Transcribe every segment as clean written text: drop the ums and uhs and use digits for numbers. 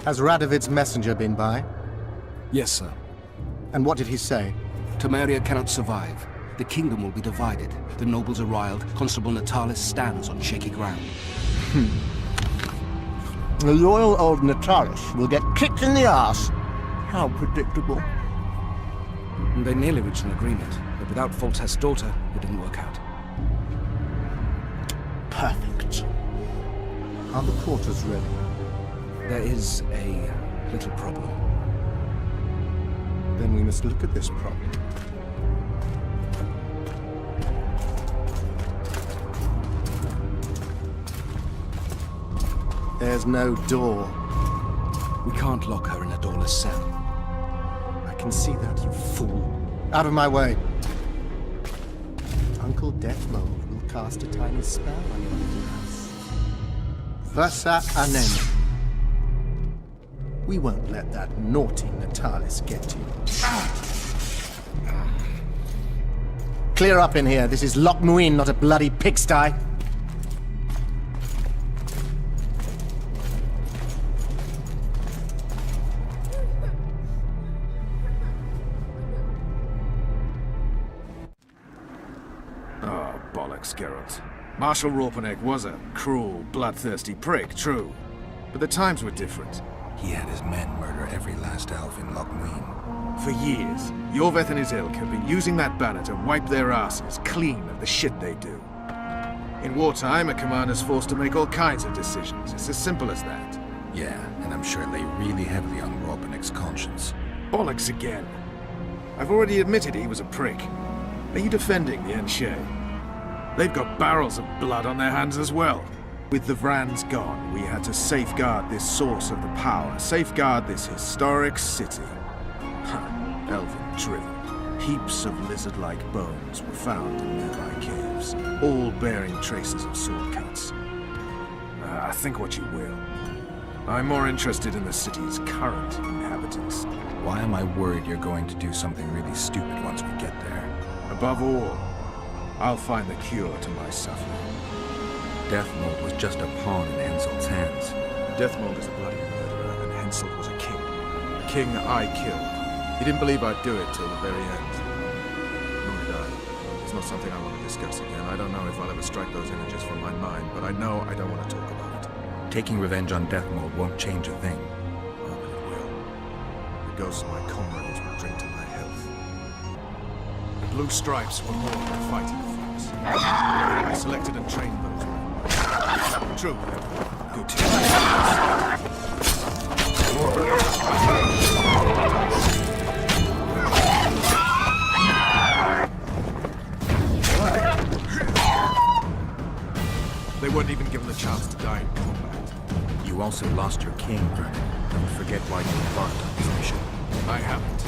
Has Radovid's messenger been by? Yes, sir. And what did he say? Temeria cannot survive. The kingdom will be divided. The nobles are riled. Constable Natalis stands on shaky ground. The loyal old Natalis will get kicked in the ass. How predictable. They nearly reached an agreement, but without Foltest's daughter, it didn't work out. Perfect. Are the quarters ready? There is a little problem. Then we must look at this problem. There's no door. We can't lock her in a doorless cell. I can see that, you fool. Out of my way. Uncle Deathmold will cast a tiny spell on your little house. Versa Anem. We won't let that naughty Natalis get to you. Clear up in here. This is Loch Muin, not a bloody pigsty. Oh, bollocks, Geralt. Marshal Raupenegg was a cruel, bloodthirsty prick, true. But the times were different. He had his men murder every last elf in Loch Muin. For years, Yorveth and his ilk have been using that banner to wipe their asses clean of the shit they do. In wartime, a commander's forced to make all kinds of decisions. It's as simple as that. Yeah, and I'm sure it lay really heavily on Raupenegg's conscience. Bollocks again. I've already admitted he was a prick. Are you defending the Enshe? They've got barrels of blood on their hands as well. With the Vrans gone, we had to safeguard this source of the power, safeguard this historic city. Elven drivel. Heaps of lizard-like bones were found in nearby caves, all bearing traces of sword cuts. Think what you will. I'm more interested in the city's current inhabitants. Why am I worried you're going to do something really stupid once we get there? Above all, I'll find the cure to my suffering. Deathmold was just a pawn in Henselt's hands. Deathmold is a bloody murderer, and Henselt was a king. A king I killed. He didn't believe I'd do it till the very end. Nor did I. It's not something I want to discuss again. I don't know if I'll ever strike those images from my mind, but I know I don't want to talk about it. Taking revenge on Deathmold won't change a thing. Oh, but it will. The ghosts of my comrades will drink to my health. The Blue Stripes were more than fighting folks. I selected and trained those men. True. Good team. They weren't even given the chance to die in combat. You also lost your king, Vernon. Don't forget why you embarked on this mission. I haven't.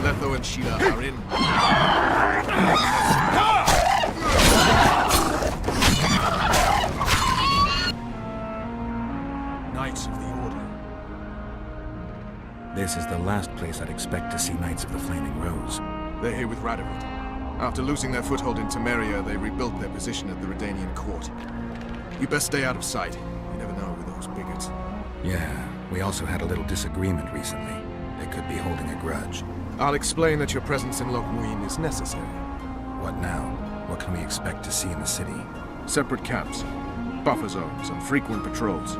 Letho and Sheila are in. Knights of the Order. This is the last place I'd expect to see Knights of the Flaming Rose. They're here with Radovid. After losing their foothold in Temeria, they rebuilt their position at the Redanian court. You best stay out of sight. You never know with those bigots. Yeah, we also had a little disagreement recently. They could be holding a grudge. I'll explain that your presence in Loch Muin is necessary. What now? What can we expect to see in the city? Separate camps, buffer zones, and frequent patrols.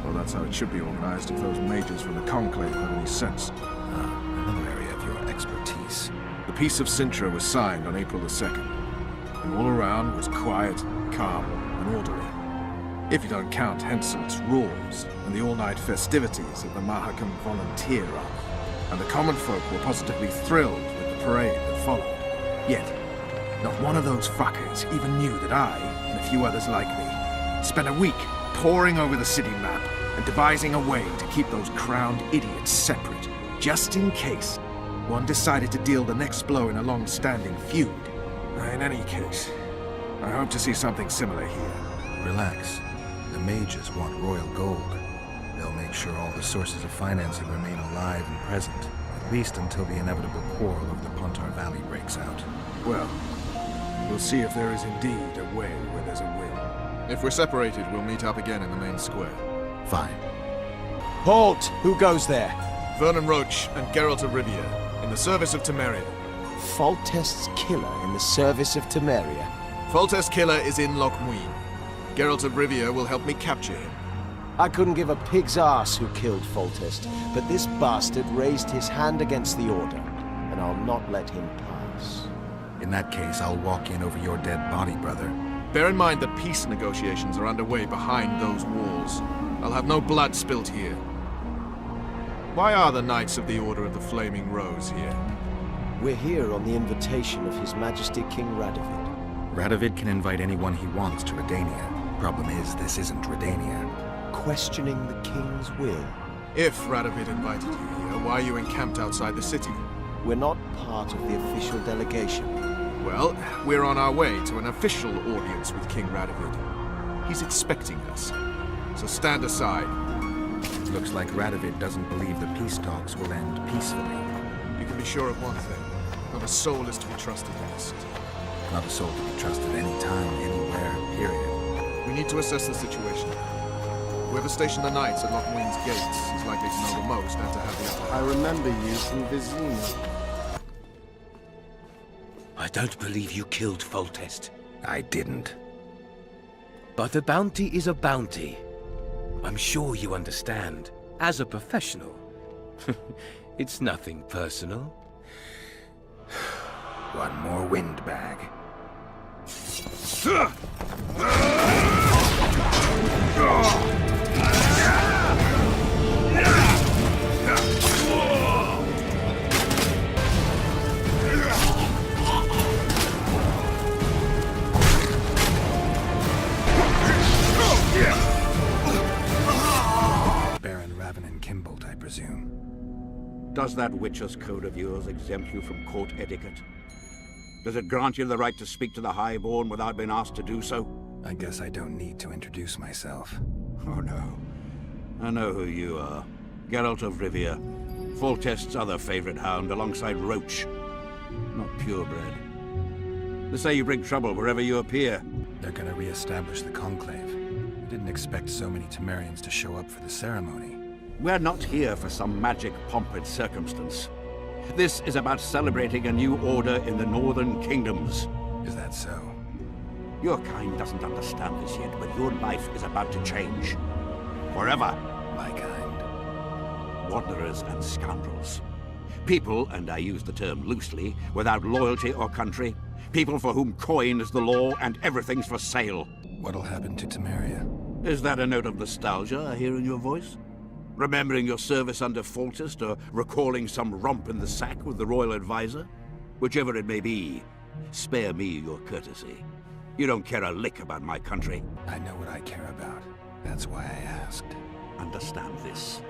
Well, that's how it should be organized if those mages from the Conclave have any sense. Another area of your expertise. The Peace of Sintra was signed on April the 2nd. And all around was quiet, calm, and orderly. If you don't count Henselt's roars and the all-night festivities of the Mahakam Volunteer Army. And the common folk were positively thrilled with the parade that followed. Yet, not one of those fuckers even knew that I, and a few others like me, spent a week poring over the city map and devising a way to keep those crowned idiots separate, just in case one decided to deal the next blow in a long-standing feud. In any case, I hope to see something similar here. Relax. The mages want royal gold. They'll make sure all the sources of financing remain alive and present, at least until the inevitable quarrel of the Pontar Valley breaks out. Well, we'll see if there is indeed a way where there's a will. If we're separated, we'll meet up again in the main square. Fine. Halt! Who goes there? Vernon Roche and Geralt of Rivia, in the service of Temeria. Foltest's killer in the service of Temeria. Foltest's killer is in Loch Muin. Geralt of Rivia will help me capture him. I couldn't give a pig's ass who killed Foltest, but this bastard raised his hand against the Order, and I'll not let him pass. In that case, I'll walk in over your dead body, brother. Bear in mind that peace negotiations are underway behind those walls. I'll have no blood spilt here. Why are the Knights of the Order of the Flaming Rose here? We're here on the invitation of His Majesty King Radovid. Radovid can invite anyone he wants to Redania. Problem is, this isn't Redania. Questioning the King's will. If Radovid invited you here, why are you encamped outside the city? We're not part of the official delegation. Well, we're on our way to an official audience with King Radovid. He's expecting us. So stand aside. Looks like Radovid doesn't believe the peace talks will end peacefully. You can be sure of one thing. Not a soul is to be trusted in this city. Not a soul to be trusted anytime, anywhere, period. We need to assess the situation. Whoever stationed the knights at Loch Muin's gates is likely to know the most and to have the upper I hand. remember you from Vizima. I don't believe you killed Foltest. I didn't. But a bounty is a bounty. I'm sure you understand. As a professional. It's nothing personal. One more windbag. Does that Witcher's Code of yours exempt you from court etiquette? Does it grant you the right to speak to the Highborn without being asked to do so? I guess I don't need to introduce myself. Oh no. I know who you are. Geralt of Rivia. Foltest's other favorite hound alongside Roche. Not purebred. They say you bring trouble wherever you appear. They're gonna re-establish the Conclave. I didn't expect so many Temerians to show up for the ceremony. We're not here for some magic pomp and circumstance. This is about celebrating a new order in the Northern Kingdoms. Is that so? Your kind doesn't understand this yet, but your life is about to change. Forever. My kind. Wanderers and scoundrels. People, and I use the term loosely, without loyalty or country. People for whom coin is the law and everything's for sale. What'll happen to Temeria? Is that a note of nostalgia I hear in your voice? Remembering your service under Foltest, or recalling some romp in the sack with the royal advisor? Whichever it may be, spare me your courtesy. You don't care a lick about my country. I know what I care about. That's why I asked. Understand this.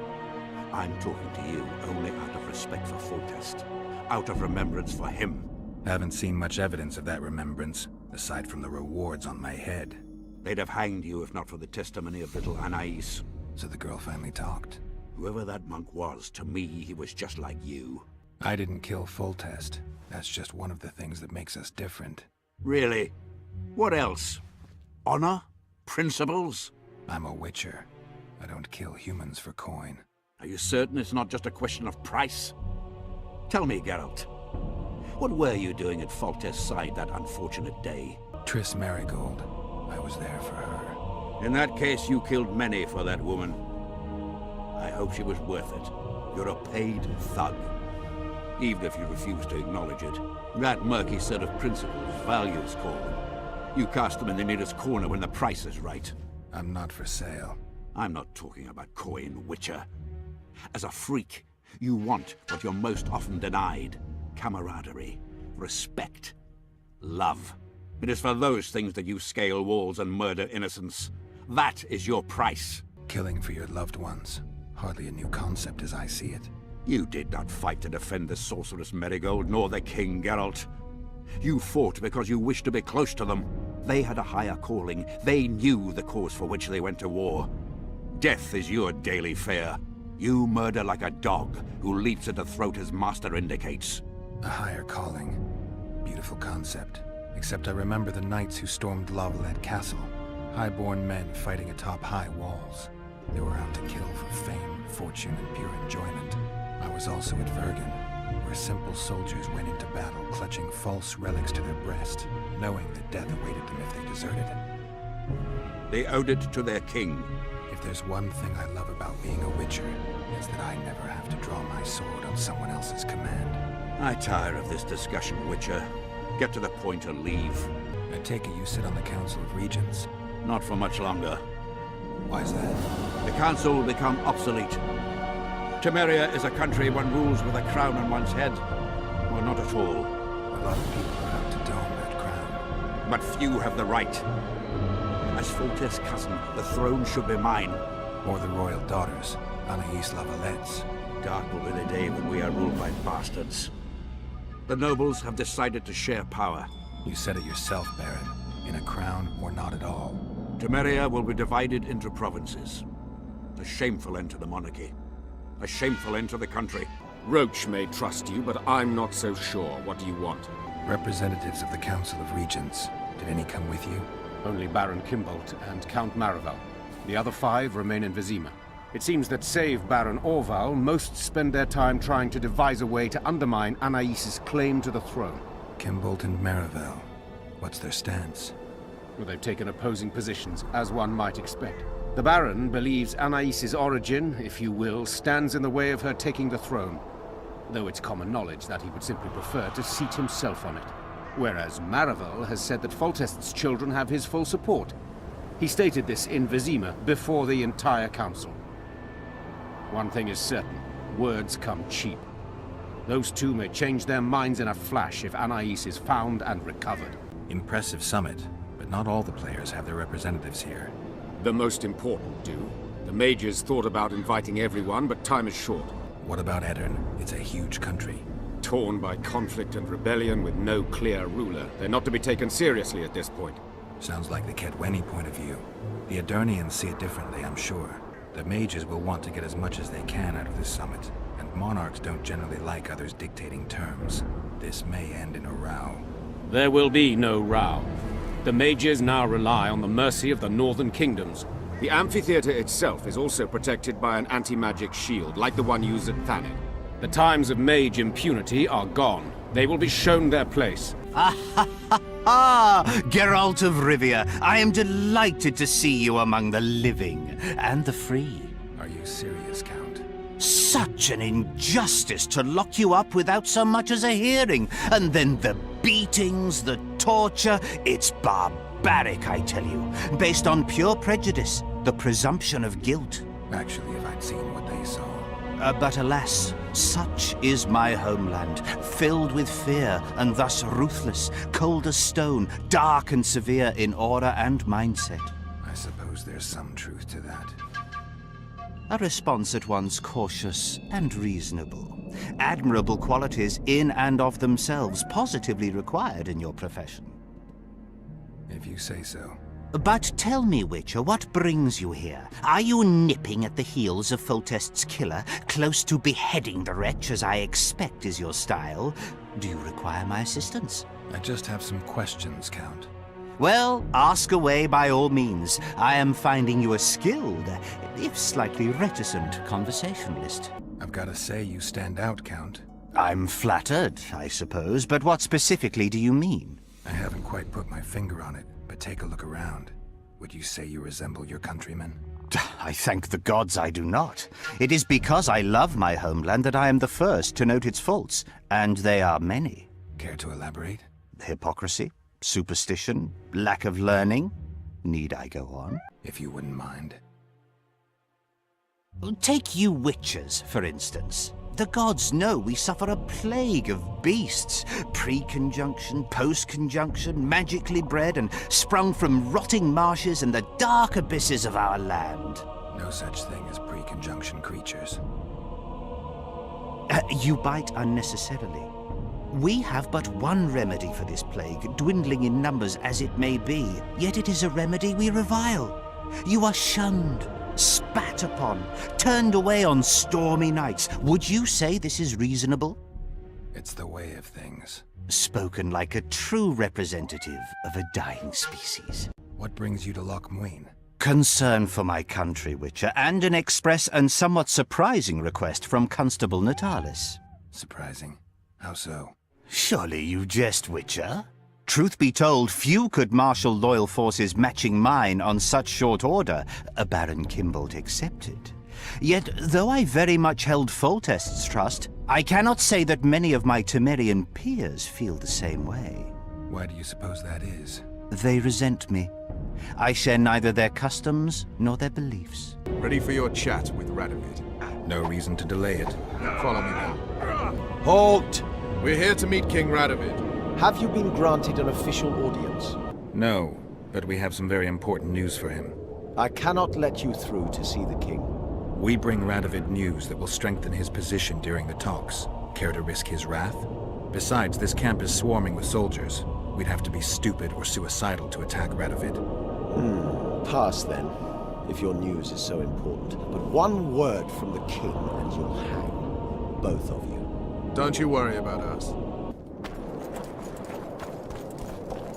I'm talking to you only out of respect for Foltest. Out of remembrance for him. Haven't seen much evidence of that remembrance, aside from the rewards on my head. They'd have hanged you if not for the testimony of little Anais. So the girl finally talked. Whoever that monk was, to me, he was just like you. I didn't kill Foltest. That's just one of the things that makes us different. Really? What else? Honor? Principles? I'm a witcher. I don't kill humans for coin. Are you certain it's not just a question of price? Tell me, Geralt. What were you doing at Foltest's side that unfortunate day? Triss Marigold. I was there for her. In that case, you killed many for that woman. I hope she was worth it. You're a paid thug. Even if you refuse to acknowledge it. That murky set of principles, values, call them. You cast them in the nearest corner when the price is right. I'm not for sale. I'm not talking about coin, Witcher. As a freak, you want what you're most often denied. Camaraderie, respect, love. It is for those things that you scale walls and murder innocents. That is your price. Killing for your loved ones. Hardly a new concept as I see it. You did not fight to defend the sorceress Marigold, nor the king, Geralt. You fought because you wished to be close to them. They had a higher calling. They knew the cause for which they went to war. Death is your daily fare. You murder like a dog who leaps at the throat his master indicates. A higher calling. Beautiful concept. Except I remember the knights who stormed Lavalette Castle. Highborn men fighting atop high walls. They were out to kill for fame, fortune, and pure enjoyment. I was also at Vergen, where simple soldiers went into battle clutching false relics to their breast, knowing that death awaited them if they deserted. They owed it to their king. If there's one thing I love about being a Witcher, it's that I never have to draw my sword on someone else's command. I tire of this discussion, Witcher. Get to the point and leave. I take it you sit on the Council of Regents. Not for much longer. Why is that? The council will become obsolete. Temeria is a country one rules with a crown on one's head. Or not at all. A lot of people are out to dome that crown. But few have the right. As Foltest's cousin, the throne should be mine. Or the royal daughters, Anais Lavalette's. Dark will be the day when we are ruled by bastards. The nobles have decided to share power. You said it yourself, Baron. In a crown or not at all. Temeria will be divided into provinces. A shameful end to the monarchy. A shameful end to the country. Roche may trust you, but I'm not so sure. What do you want? Representatives of the Council of Regents. Did any come with you? Only Baron Kimbolt and Count Marival. The other 5 remain in Vizima. It seems that save Baron Orval, most spend their time trying to devise a way to undermine Anais's claim to the throne. Kimbolt and Marival. What's their stance? Well, they've taken opposing positions, as one might expect. The Baron believes Anais's origin, if you will, stands in the way of her taking the throne, though it's common knowledge that he would simply prefer to seat himself on it. Whereas Marival has said that Foltest's children have his full support. He stated this in Vizima before the entire council. One thing is certain, words come cheap. Those two may change their minds in a flash if Anais is found and recovered. Impressive summit, but not all the players have their representatives here. The most important do. The mages thought about inviting everyone, but time is short. What about Edirn? It's a huge country. Torn by conflict and rebellion with no clear ruler. They're not to be taken seriously at this point. Sounds like the Kedweni point of view. The Edirnians see it differently, I'm sure. The mages will want to get as much as they can out of this summit, and monarchs don't generally like others dictating terms. This may end in a row. There will be no row. The mages now rely on the mercy of the northern kingdoms. The amphitheater itself is also protected by an anti-magic shield, like the one used at Thanet. The times of mage impunity are gone. They will be shown their place. Ah, Geralt of Rivia, I am delighted to see you among the living and the free. Are you serious, Count? Such an injustice to lock you up without so much as a hearing, and then the beatings, the torture, it's barbaric, I tell you, based on pure prejudice, the presumption of guilt. Actually, if I'd seen what they saw. But alas, such is my homeland, filled with fear and thus ruthless, cold as stone, dark and severe in aura and mindset. I suppose there's some truth to that. A response at once cautious and reasonable. Admirable qualities in and of themselves, positively required in your profession. If you say so. But tell me, Witcher, what brings you here? Are you nipping at the heels of Foltest's killer, close to beheading the wretch, as I expect is your style? Do you require my assistance? I just have some questions, Count. Well, ask away by all means. I am finding you a skilled, if slightly reticent, conversationalist. I've got to say you stand out, Count. I'm flattered, I suppose, but what specifically do you mean? I haven't quite put my finger on it, but take a look around. Would you say you resemble your countrymen? I thank the gods I do not. It is because I love my homeland that I am the first to note its faults, and they are many. Care to elaborate? Hypocrisy, superstition, lack of learning. Need I go on? If you wouldn't mind. Take you witchers, for instance. The gods know we suffer a plague of beasts. Pre-conjunction, post-conjunction, magically bred and sprung from rotting marshes and the dark abysses of our land. No such thing as pre-conjunction creatures. You bite unnecessarily. We have but one remedy for this plague, dwindling in numbers as it may be, yet it is a remedy we revile. You are shunned, spat upon, turned away on stormy nights. Would you say this is reasonable? It's the way of things. Spoken like a true representative of a dying species. What brings you to Loch Muin? Concern for my country, Witcher, and an express and somewhat surprising request from Constable Natalis. Surprising. How so? Surely you jest, Witcher? Truth be told, few could marshal loyal forces matching mine on such short order, Baron Kimbold excepted. Yet, though I very much held Foltest's trust, I cannot say that many of my Temerian peers feel the same way. Why do you suppose that is? They resent me. I share neither their customs nor their beliefs. Ready for your chat with Radovid. No reason to delay it. Follow me then. Halt! We're here to meet King Radovid. Have you been granted an official audience? No, but we have some very important news for him. I cannot let you through to see the king. We bring Radovid news that will strengthen his position during the talks. Care to risk his wrath? Besides, this camp is swarming with soldiers. We'd have to be stupid or suicidal to attack Radovid. Pass then, if your news is so important. But one word from the king and you'll hang. Both of you. Don't you worry about us.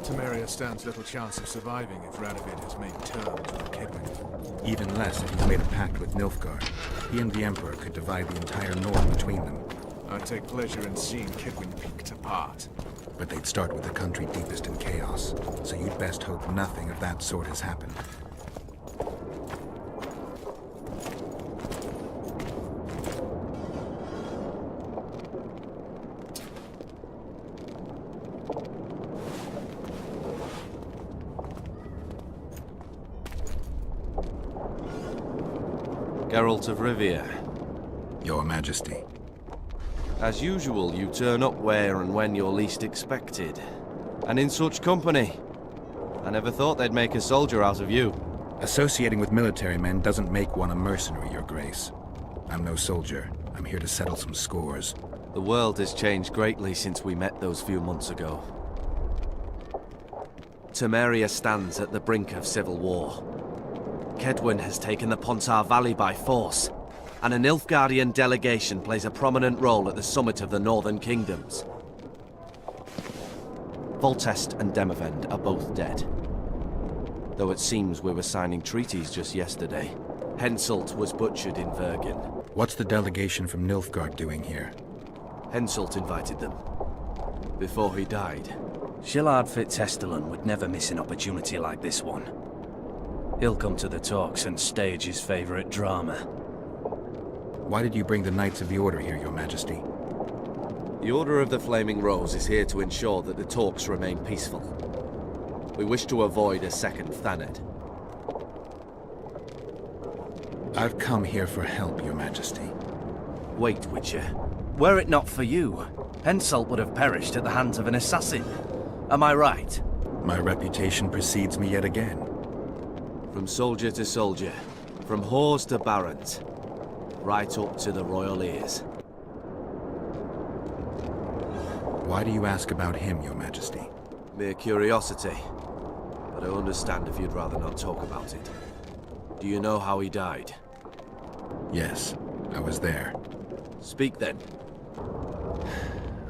Temeria stands little chance of surviving if Radovid has made terms with Kedwin. Even less if he's made a pact with Nilfgaard. He and the Emperor could divide the entire north between them. I take pleasure in seeing Kedwin picked apart. But they'd start with the country deepest in chaos, so you'd best hope nothing of that sort has happened. Geralt of Rivia. Your Majesty. As usual, you turn up where and when you're least expected. And in such company. I never thought they'd make a soldier out of you. Associating with military men doesn't make one a mercenary, Your Grace. I'm no soldier. I'm here to settle some scores. The world has changed greatly since we met those few months ago. Temeria stands at the brink of civil war. Kedwin has taken the Pontar Valley by force, and a Nilfgaardian delegation plays a prominent role at the summit of the Northern Kingdoms. Foltest and Demavend are both dead. Though it seems we were signing treaties just yesterday. Henselt was butchered in Vergen. What's the delegation from Nilfgaard doing here? Henselt invited them. Before he died. Shillard Fitzestelan would never miss an opportunity like this one. He'll come to the talks and stage his favorite drama. Why did you bring the Knights of the Order here, Your Majesty? The Order of the Flaming Rose is here to ensure that the talks remain peaceful. We wish to avoid a second Thanedd. I've come here for help, Your Majesty. Wait, Witcher. Were it not for you, Henselt would have perished at the hands of an assassin. Am I right? My reputation precedes me yet again. From soldier to soldier, from whores to barons, right up to the royal ears. Why do you ask about him, Your Majesty? Mere curiosity, but I understand if you'd rather not talk about it. Do you know how he died? Yes, I was there. Speak then.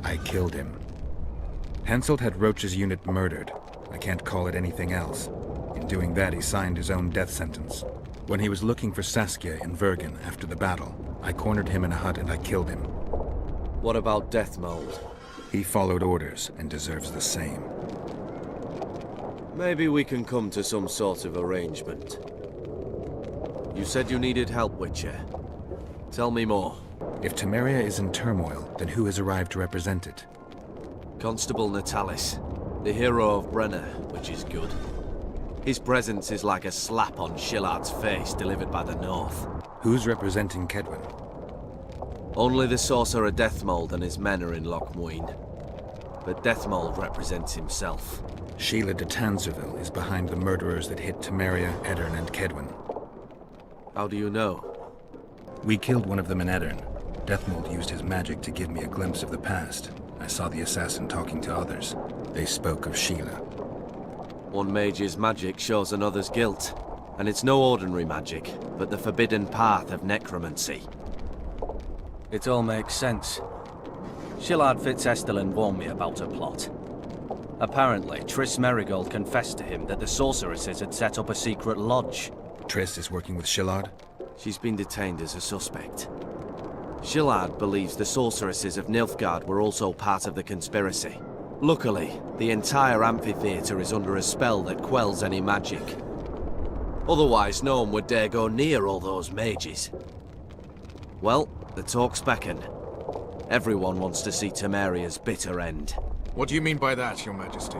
I killed him. Henselt had Roche's unit murdered. I can't call it anything else. In doing that, he signed his own death sentence. When he was looking for Saskia in Vergen after the battle, I cornered him in a hut and I killed him. What about Deathmold? He followed orders and deserves the same. Maybe we can come to some sort of arrangement. You said you needed help, Witcher. Tell me more. If Temeria is in turmoil, then who has arrived to represent it? Constable Natalis, the hero of Brenna, which is good. His presence is like a slap on Shillard's face delivered by the North. Who's representing Kedwin? Only the sorcerer Deathmold and his men are in Lochmuin. But Deathmold represents himself. Sheila de Tanserville is behind the murderers that hit Temeria, Eddern, and Kedwin. How do you know? We killed one of them in Eddern. Deathmold used his magic to give me a glimpse of the past. I saw the assassin talking to others. They spoke of Sheila. One mage's magic shows another's guilt. And it's no ordinary magic, but the forbidden path of necromancy. It all makes sense. Shillard Fitzestelan warned me about a plot. Apparently, Triss Merigold confessed to him that the sorceresses had set up a secret lodge. Triss is working with Shillard? She's been detained as a suspect. Shillard believes the sorceresses of Nilfgaard were also part of the conspiracy. Luckily, the entire amphitheater is under a spell that quells any magic. Otherwise, no one would dare go near all those mages. Well, the talk's beckon. Everyone wants to see Temeria's bitter end. What do you mean by that, Your Majesty?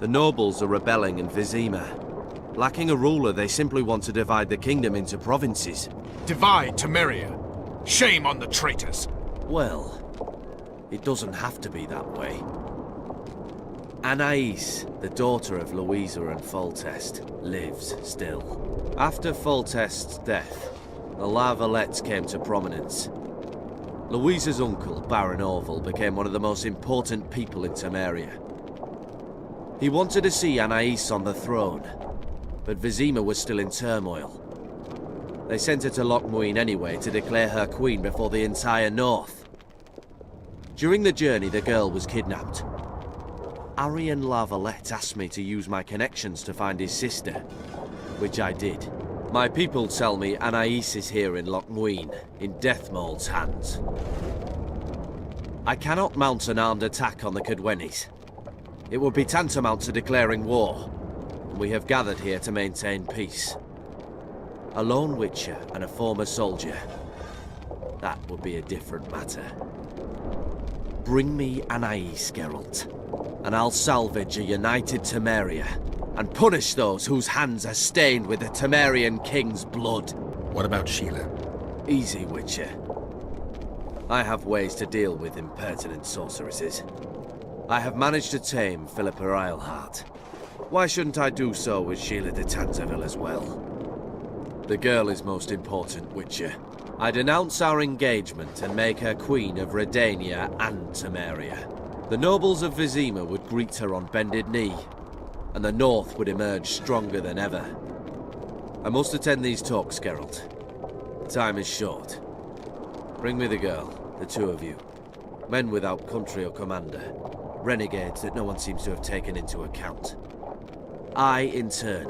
The nobles are rebelling in Vizima. Lacking a ruler, they simply want to divide the kingdom into provinces. Divide Temeria! Shame on the traitors! Well, it doesn't have to be that way. Anais, the daughter of Louisa and Foltest, lives still. After Foltest's death, the La Valettes came to prominence. Louisa's uncle, Baron Orville, became one of the most important people in Temeria. He wanted to see Anais on the throne, but Vizima was still in turmoil. They sent her to Lochmuin anyway to declare her queen before the entire north. During the journey, the girl was kidnapped. Arian La Valette asked me to use my connections to find his sister, which I did. My people tell me Anais is here in Lochmuin, in Deathmold's hands. I cannot mount an armed attack on the Cadwennis. It would be tantamount to declaring war, and we have gathered here to maintain peace. A lone witcher and a former soldier, that would be a different matter. Bring me Anais, Geralt, and I'll salvage a united Temeria, and punish those whose hands are stained with the Temerian king's blood. What about Sheila? Easy, Witcher. I have ways to deal with impertinent sorceresses. I have managed to tame Philippa Eilhart. Why shouldn't I do so with Sheila de Tanzaville as well? The girl is most important, Witcher. I denounce our engagement and make her queen of Redania and Temeria. The nobles of Vizima would greet her on bended knee, and the North would emerge stronger than ever. I must attend these talks, Geralt. Time is short. Bring me the girl, the two of you. Men without country or commander. Renegades that no one seems to have taken into account. I, in turn,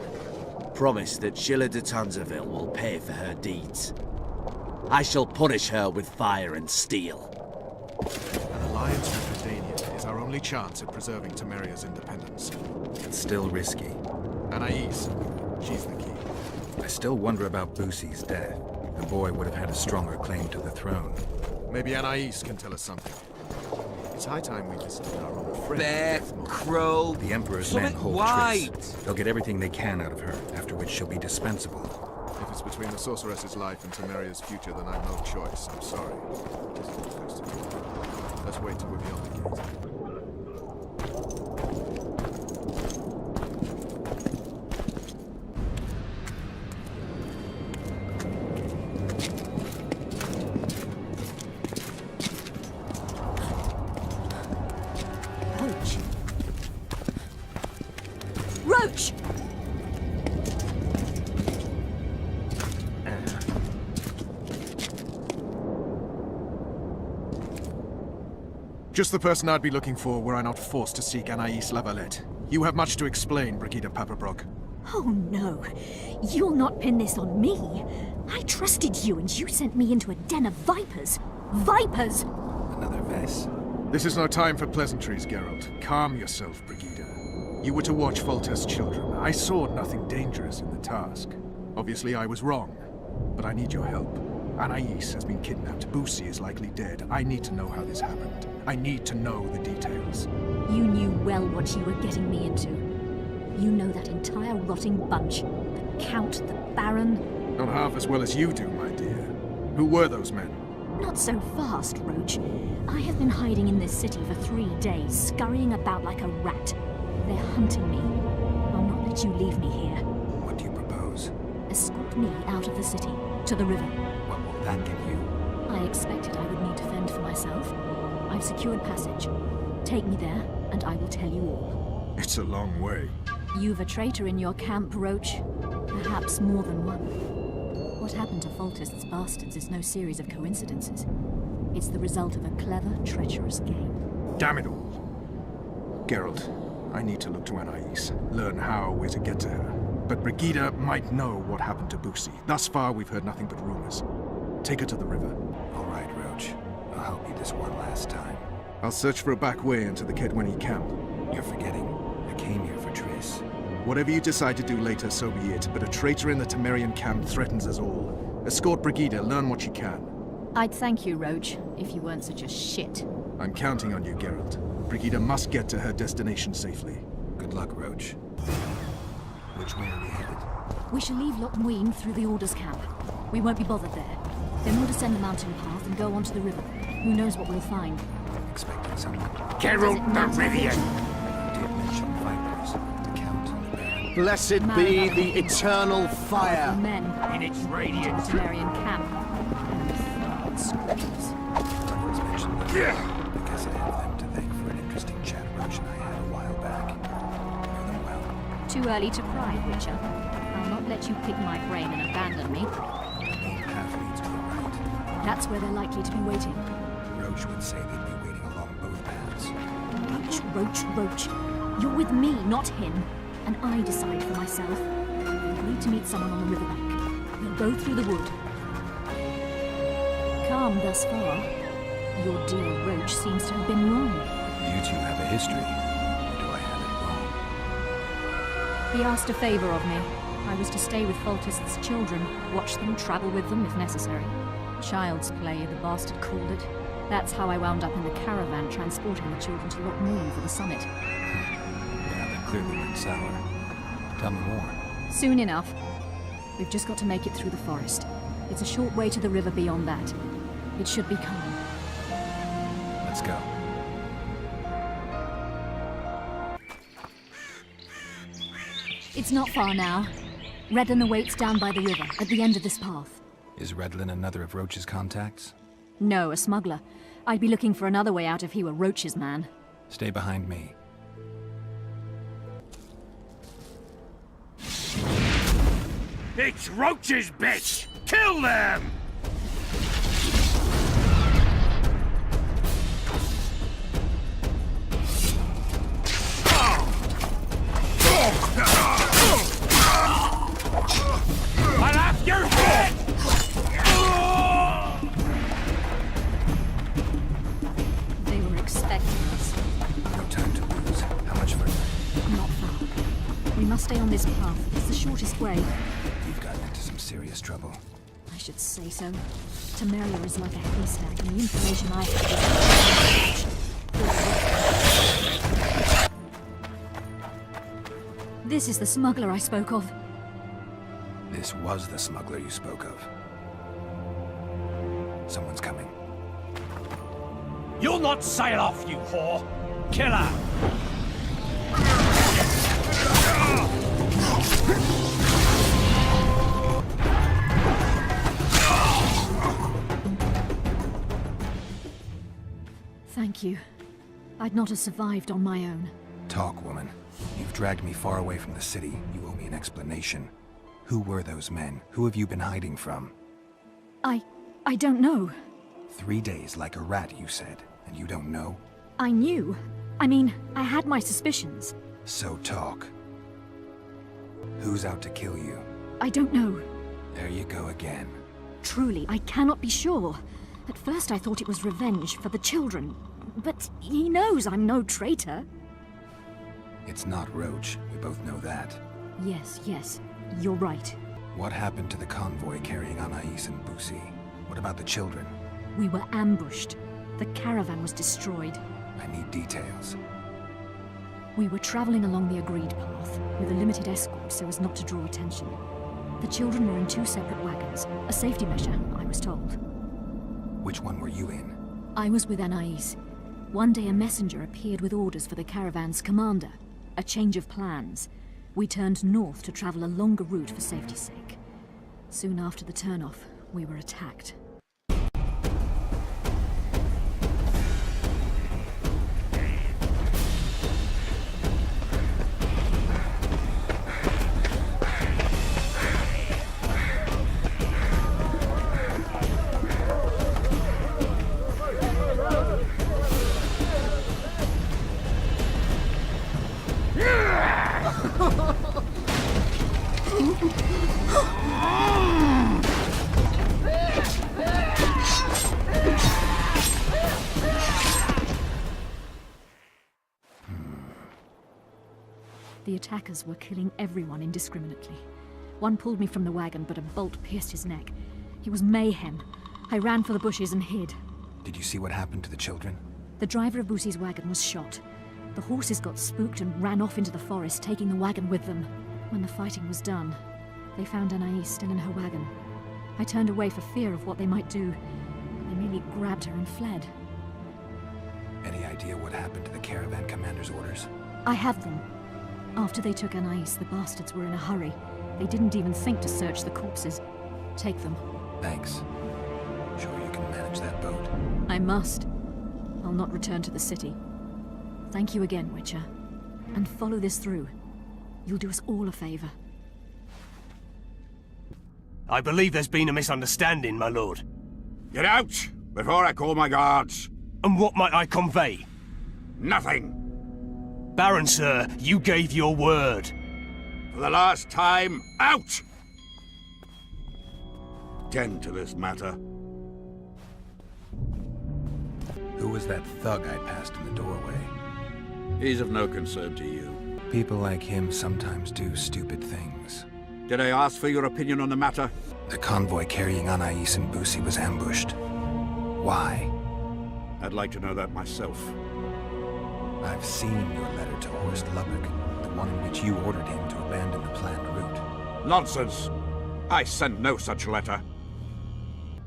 promise that Sheila de Tanzaville will pay for her deeds. I shall punish her with fire and steel. An alliance with Redania is our only chance at preserving Temeria's independence. It's still risky. Anais, she's the key. I still wonder about Boosie's death. The boy would have had a stronger claim to the throne. Maybe Anais can tell us something. It's high time we visited our old friend. Bear, crow, The Emperor's men something hold white. Triss. They'll get everything they can out of her, after which she'll be dispensable. If it's between the sorceress's life and Temeria's future, then I've no choice. I'm sorry. This is close to me. Let's wait till we're beyond the gate. Roche! Just the person I'd be looking for were I not forced to seek Anais La Valette. You have much to explain, Brigida Paperbrook. Oh no, you'll not pin this on me. I trusted you and you sent me into a den of vipers. Vipers! Another Vess. This is no time for pleasantries, Geralt. Calm yourself, Brigida. You were to watch Foltest's children. I saw nothing dangerous in the task. Obviously, I was wrong. But I need your help. Anais has been kidnapped. Boosie is likely dead. I need to know how this happened. I need to know the details. You knew well what you were getting me into. You know that entire rotting bunch. The Count, the Baron. Not half as well as you do, my dear. Who were those men? Not so fast, Roche. I have been hiding in this city for 3 days, scurrying about like a rat. They're hunting me. I'll not let you leave me here. What do you propose? Escort me out of the city, to the river. What will that give you? I expected I would need to fend for myself. I've secured passage. Take me there, and I will tell you all. It's a long way. You've a traitor in your camp, Roche. Perhaps more than one. What happened to Foltest's bastards is no series of coincidences. It's the result of a clever, treacherous game. Damn it all. Geralt, I need to look to Anais. Learn how we're to get to her. But Brigida might know what happened to Busi. Thus far, we've heard nothing but rumors. Take her to the river. All right, Roche. I'll help you this one last time. I'll search for a back way into the Kedweni camp. You're forgetting. I came here for Triss. Whatever you decide to do later, so be it. But a traitor in the Temerian camp threatens us all. Escort Brigida, learn what you can. I'd thank you, Roche, if you weren't such a shit. I'm counting on you, Geralt. Brigida must get to her destination safely. Good luck, Roche. Which way are we headed? We shall leave Loch Muin through the Order's camp. We won't be bothered there. Then we'll descend the mountain path and go onto the river. Who knows what we'll find. Expecting someone. Geralt the Rivian! Did mention fighters. The Count and the Baron. Blessed be the eternal fire. Men In its radiance. to the Temerian camp. And scriptures. Someone's mentioned them. I guess I have them to thank for an interesting chat Roche and I had a while back. Know them well. Too early to pry, Witcher. I'll not let you pick my brain and abandon me. The main path leads to the right. That's where they're likely to be waiting. Roche would say they'd be waiting along both paths. Roche. You're with me, not him. And I decide for myself. I need to meet someone on the riverbank. We'll go through the wood. Calm thus far. Your dear Roche seems to have been wrong. You two have a history. Or do I have it wrong? He asked a favor of me. I was to stay with Foltest's children, watch them, travel with them if necessary. Child's play, the bastard called it. That's how I wound up in the caravan transporting the children to Loch Muin for the summit. Yeah, that clearly went sour. Tell me more. Soon enough. We've just got to make it through the forest. It's a short way to the river beyond that. It should be calm. Let's go. It's not far now. Redlin awaits down by the river, at the end of this path. Is Redlin another of Roche's contacts? No, a smuggler. I'd be looking for another way out if he were Roche's man. Stay behind me. It's Roche's bitch! Kill them! I'll have your head! They were expecting us. No time to lose. How much further? Not far. We must stay on this path. It's the shortest way. You've gotten into some serious trouble. I should say so. Temeria is like a haystack, and the information I have is... This is the smuggler I spoke of. This was the smuggler you spoke of. Someone's coming. You'll not sail off, you whore! Kill her! Thank you. I'd not have survived on my own. Talk, woman. You've dragged me far away from the city. You owe me an explanation. Who were those men? Who have you been hiding from? I don't know. 3 days like a rat, you said, and you don't know? I knew. I mean, I had my suspicions. So talk. Who's out to kill you? I don't know. There you go again. Truly, I cannot be sure. At first I thought it was revenge for the children. But he knows I'm no traitor. It's not Roche. We both know that. Yes, you're right. What happened to the convoy carrying Anais and Busi? What about the children? We were ambushed. The caravan was destroyed. I need details. We were traveling along the agreed path, with a limited escort so as not to draw attention. The children were in 2 separate wagons. A safety measure, I was told. Which one were you in? I was with Anais. One day a messenger appeared with orders for the caravan's commander. A change of plans. We turned north to travel a longer route for safety's sake. Soon after the turnoff, we were attacked. attackers were killing everyone indiscriminately. One pulled me from the wagon, but a bolt pierced his neck. It was mayhem. I ran for the bushes and hid. Did you see what happened to the children? The driver of Boosie's wagon was shot. The horses got spooked and ran off into the forest, taking the wagon with them. When the fighting was done, they found Anais still in her wagon. I turned away for fear of what they might do. They merely grabbed her and fled. Any idea what happened to the caravan commander's orders? I have them. After they took Anais, the bastards were in a hurry. They didn't even think to search the corpses. Take them. Thanks. Sure you can manage that boat? I must. I'll not return to the city. Thank you again, Witcher. And follow this through. You'll do us all a favor. I believe there's been a misunderstanding, my lord. Get out, before I call my guards. And what might I convey? Nothing. Baron, sir, you gave your word. For the last time, out! Tend to this matter. Who was that thug I passed in the doorway? He's of no concern to you. People like him sometimes do stupid things. Did I ask for your opinion on the matter? The convoy carrying Anais and Boosie was ambushed. Why? I'd like to know that myself. I've seen your letter to Horst Lubbock, the one in which you ordered him to abandon the planned route. Nonsense! I sent no such letter.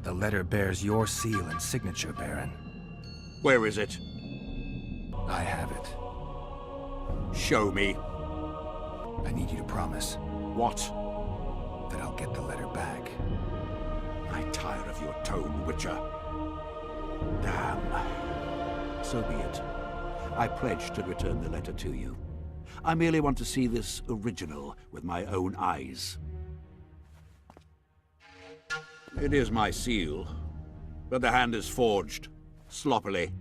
The letter bears your seal and signature, Baron. Where is it? I have it. Show me. I need you to promise. What? That I'll get the letter back. I tire of your tone, Witcher. Damn. So be it. I pledge to return the letter to you. I merely want to see this original with my own eyes. It is my seal, but the hand is forged, sloppily.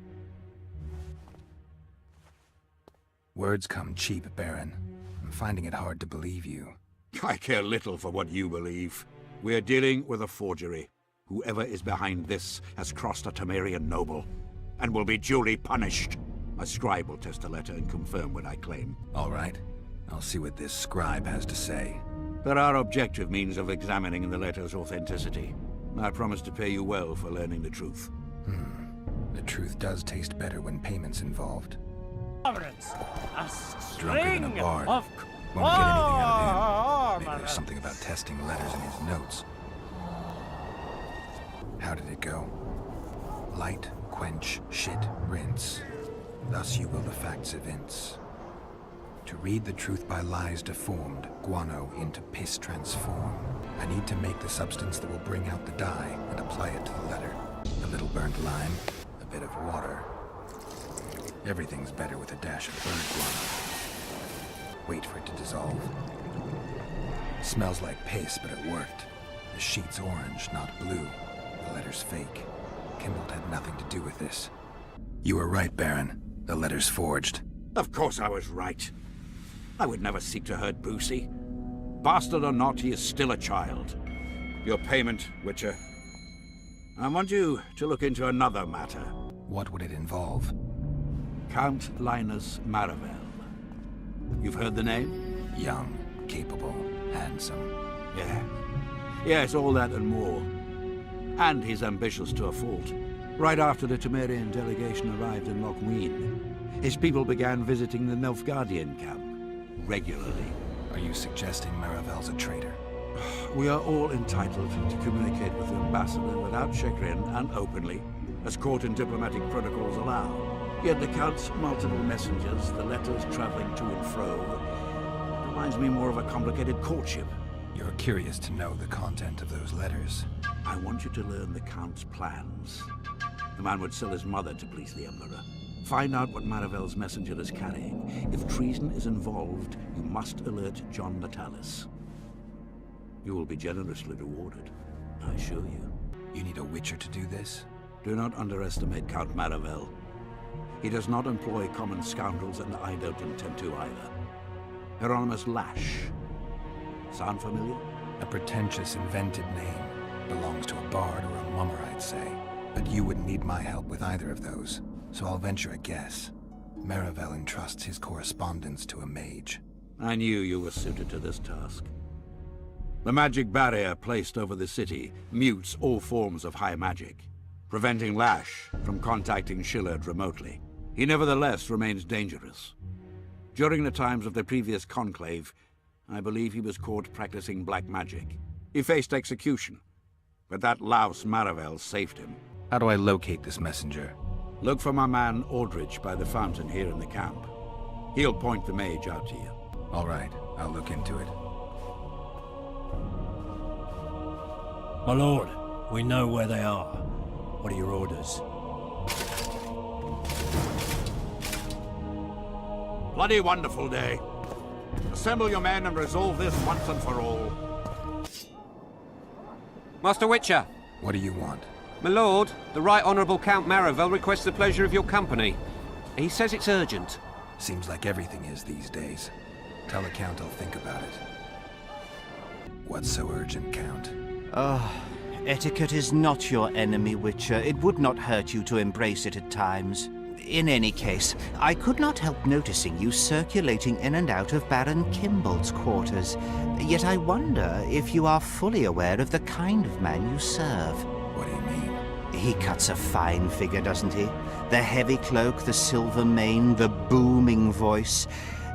Words come cheap, Baron. I'm finding it hard to believe you. I care little for what you believe. We're dealing with a forgery. Whoever is behind this has crossed a Temerian noble, and will be duly punished. A scribe will test the letter and confirm what I claim. All right. I'll see what this scribe has to say. There are objective means of examining the letter's authenticity. I promise to pay you well for learning the truth. The truth does taste better when payment's involved. A Drunker than a bard. Won't get anything out of him. Maybe there's something about testing letters in his notes. How did it go? Light, quench, shit, rinse. Thus you will the facts evince. To read the truth by lies deformed, guano into piss transform. I need to make the substance that will bring out the dye and apply it to the letter. A little burnt lime, a bit of water. Everything's better with a dash of burnt guano. Wait for it to dissolve. Smells like piss, but it worked. The sheet's orange, not blue. The letter's fake. Kimbold had nothing to do with this. You were right, Baron. The letter's forged. Of course I was right. I would never seek to hurt Boosie. Bastard or not, he is still a child. Your payment, Witcher. I want you to look into another matter. What would it involve? Count Linus Maravel. You've heard the name? Young, capable, handsome. Yeah. Yes, all that and more. And he's ambitious to a fault. Right after the Temerian delegation arrived in Lochmuin, his people began visiting the Nilfgaardian camp regularly. Are you suggesting Maravel's a traitor? We are all entitled to communicate with the ambassador without chagrin and openly, as court and diplomatic protocols allow. Yet the Count's multiple messengers, the letters traveling to and fro, reminds me more of a complicated courtship. You're curious to know the content of those letters. I want you to learn the Count's plans. The man would sell his mother to please the Emperor. Find out what Maravel's messenger is carrying. If treason is involved, you must alert John Natalis. You will be generously rewarded, I assure you. You need a Witcher to do this? Do not underestimate Count Maravel. He does not employ common scoundrels, and I don't intend to either. Hieronymus Lash. Sound familiar? A pretentious, invented name. Belongs to a bard or a mummer, I'd say. But you wouldn't need my help with either of those, so I'll venture a guess. Maravel entrusts his correspondence to a mage. I knew you were suited to this task. The magic barrier placed over the city mutes all forms of high magic, preventing Lash from contacting Shillard remotely. He nevertheless remains dangerous. During the times of the previous conclave, I believe he was caught practicing black magic. He faced execution, but that louse Maravel saved him. How do I locate this messenger? Look for my man Aldrich by the fountain here in the camp. He'll point the mage out to you. All right, I'll look into it. My lord, we know where they are. What are your orders? Bloody wonderful day. Assemble your men and resolve this once and for all. Master Witcher! What do you want? My lord, the Right Honourable Count Maravel requests the pleasure of your company. He says it's urgent. Seems like everything is these days. Tell the Count I'll think about it. What's so urgent, Count? Etiquette is not your enemy, Witcher. It would not hurt you to embrace it at times. In any case, I could not help noticing you circulating in and out of Baron Kimbolt's quarters. Yet I wonder if you are fully aware of the kind of man you serve. What do you mean? He cuts a fine figure, doesn't he? The heavy cloak, the silver mane, the booming voice.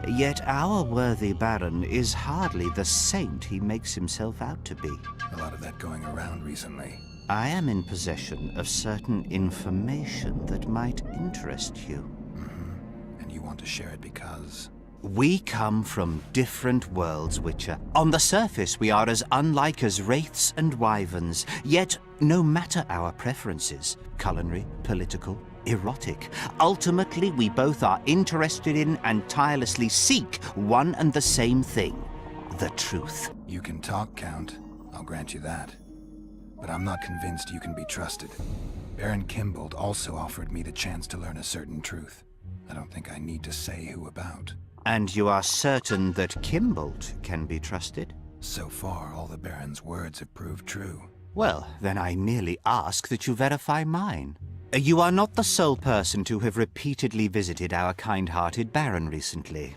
Yet our worthy Baron is hardly the saint he makes himself out to be. A lot of that going around recently. I am in possession of certain information that might interest you. Mm-hmm. And you want to share it because? We come from different worlds, Witcher. On the surface, we are as unlike as wraiths and wyverns. Yet, no matter our preferences, culinary, political, erotic, ultimately we both are interested in and tirelessly seek one and the same thing: the truth. You can talk, Count. I'll grant you that. But I'm not convinced you can be trusted. Baron Kimbolt also offered me the chance to learn a certain truth. I don't think I need to say who about. And you are certain that Kimbolt can be trusted? So far, all the Baron's words have proved true. Well, then I merely ask that you verify mine. You are not the sole person to have repeatedly visited our kind-hearted Baron recently.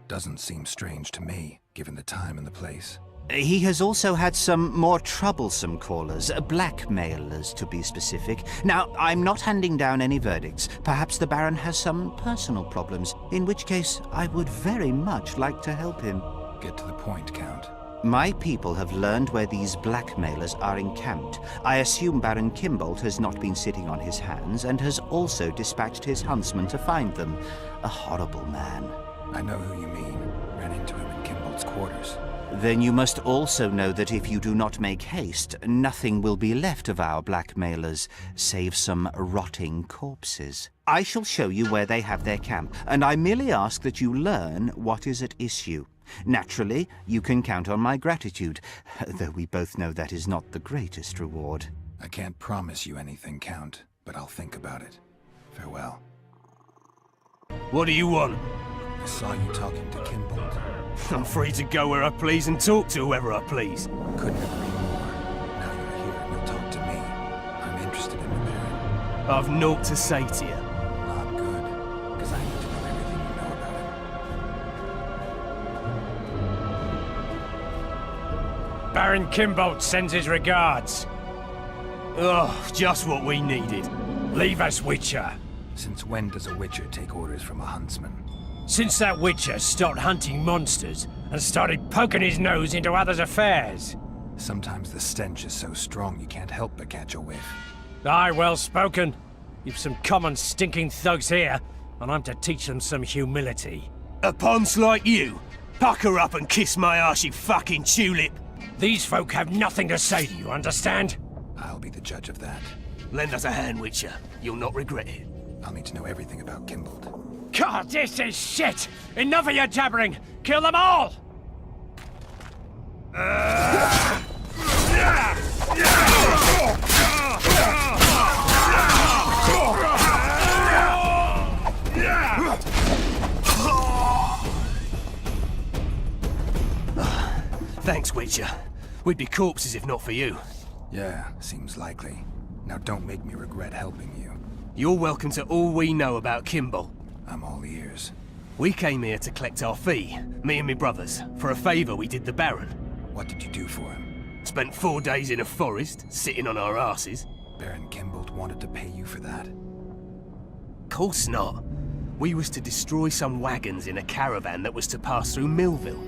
Doesn't seem strange to me, given the time and the place. He has also had some more troublesome callers, blackmailers to be specific. Now, I'm not handing down any verdicts. Perhaps the Baron has some personal problems, in which case I would very much like to help him. Get to the point, Count. My people have learned where these blackmailers are encamped. I assume Baron Kimbolt has not been sitting on his hands and has also dispatched his huntsman to find them. A horrible man. I know who you mean. Ran into him in Kimbolt's quarters. Then you must also know that if you do not make haste, nothing will be left of our blackmailers, save some rotting corpses. I shall show you where they have their camp, and I merely ask that you learn what is at issue. Naturally, you can count on my gratitude, though we both know that is not the greatest reward. I can't promise you anything, Count, but I'll think about it. Farewell. What do you want? I saw you talking to Kimbolt. I'm free to go where I please and talk to whoever I please. Couldn't agree more. Now you're here and you'll talk to me. I'm interested in the Baron. I've naught to say to you. Not good, because I need to know everything you know about him. Baron Kimbolt sends his regards. Oh, just what we needed. Leave us, Witcher. Since when does a Witcher take orders from a huntsman? Since that Witcher stopped hunting monsters and started poking his nose into others' affairs. Sometimes the stench is so strong you can't help but catch a whiff. Aye, well spoken. You've some common stinking thugs here, and I'm to teach them some humility. A ponce like you? Pucker up and kiss my arse, you fucking tulip. These folk have nothing to say to you, understand? I'll be the judge of that. Lend us a hand, Witcher. You'll not regret it. I'll need to know everything about Kimbolt. God, this is shit! Enough of your jabbering! Kill them all! Thanks, Witcher. We'd be corpses if not for you. Yeah, seems likely. Now don't make me regret helping you. You're welcome to all we know about Kimbolt. I'm all ears. We came here to collect our fee, me and me brothers, for a favour we did the Baron. What did you do for him? Spent 4 days in a forest, sitting on our asses. Baron Kimbolt wanted to pay you for that? Course not. We was to destroy some wagons in a caravan that was to pass through Millville.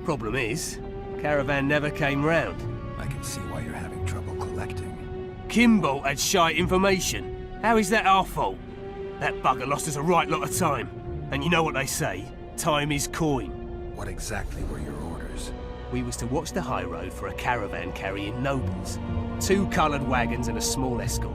Problem is, caravan never came round. I can see why you're having trouble collecting. Kimbolt had shite information. How is that our fault? That bugger lost us a right lot of time. And you know what they say, time is coin. What exactly were your orders? We was to watch the high road for a caravan carrying nobles. 2 coloured wagons and a small escort.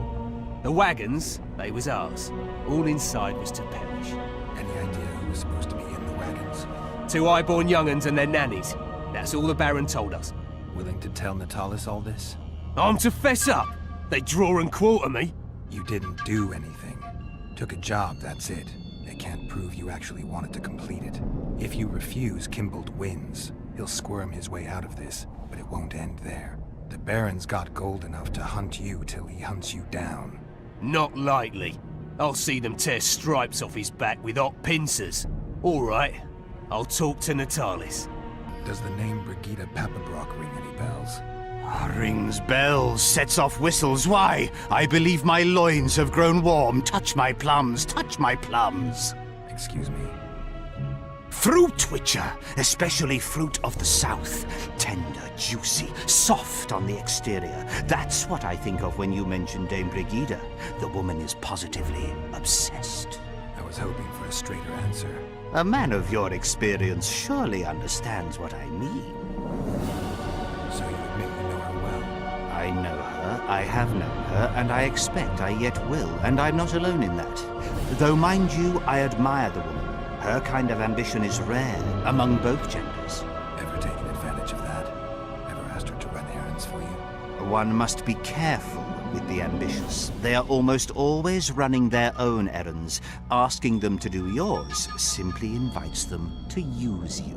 The wagons, they was ours. All inside was to perish. Any idea who was supposed to be in the wagons? 2 high-born young'uns and their nannies. That's all the Baron told us. Willing to tell Natalis all this? I'm to fess up. They draw and quarter me. You didn't do anything. Took a job, that's it. They can't prove you actually wanted to complete it. If you refuse, Kimbolt wins. He'll squirm his way out of this, but it won't end there. The Baron's got gold enough to hunt you till he hunts you down. Not likely. I'll see them tear stripes off his back with hot pincers. All right, I'll talk to Natalis. Does the name Brigida Papabrock ring any bells? Rings bells, sets off whistles. Why? I believe my loins have grown warm. Touch my plums, touch my plums. Excuse me. Fruit Witcher, especially fruit of the south. Tender, juicy, soft on the exterior. That's what I think of when you mention Dame Brigida. The woman is positively obsessed. I was hoping for a straighter answer. A man of your experience surely understands what I mean. So you admit you know her well? I know her, I have known her, and I expect I yet will, and I'm not alone in that. Though, mind you, I admire the woman. Her kind of ambition is rare among both genders. Ever taken advantage of that? Ever asked her to run errands for you? One must be careful with the ambitious. They are almost always running their own errands. Asking them to do yours simply invites them to use you.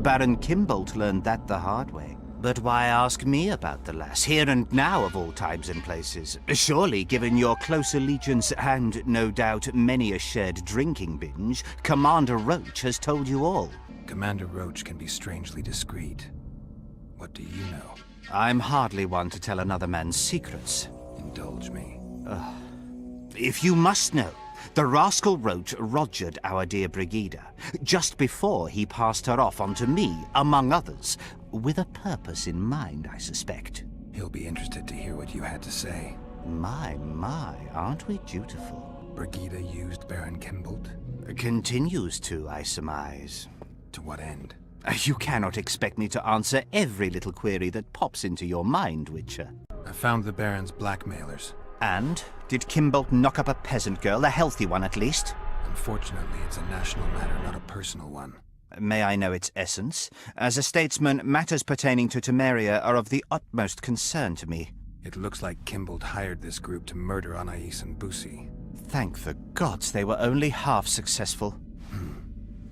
Baron Kimbolt learned that the hard way. But why ask me about the lass, here and now of all times and places? Surely, given your close allegiance and, no doubt, many a shared drinking binge, Commander Roche has told you all. Commander Roche can be strangely discreet. What do you know? I'm hardly one to tell another man's secrets. Indulge me. If you must know, the rascal Roche rogered our dear Brigida, just before he passed her off onto me, among others, with a purpose in mind, I suspect. He'll be interested to hear what you had to say. My, aren't we dutiful? Brigida used Baron Kimbolt? Continues to, I surmise. To what end? You cannot expect me to answer every little query that pops into your mind, Witcher. I found the Baron's blackmailers. And? Did Kimbolt knock up a peasant girl, a healthy one at least? Unfortunately, it's a national matter, not a personal one. May I know its essence? As a statesman, matters pertaining to Temeria are of the utmost concern to me. It looks like Kimbolt hired this group to murder Anais and Busi. Thank the gods they were only half successful.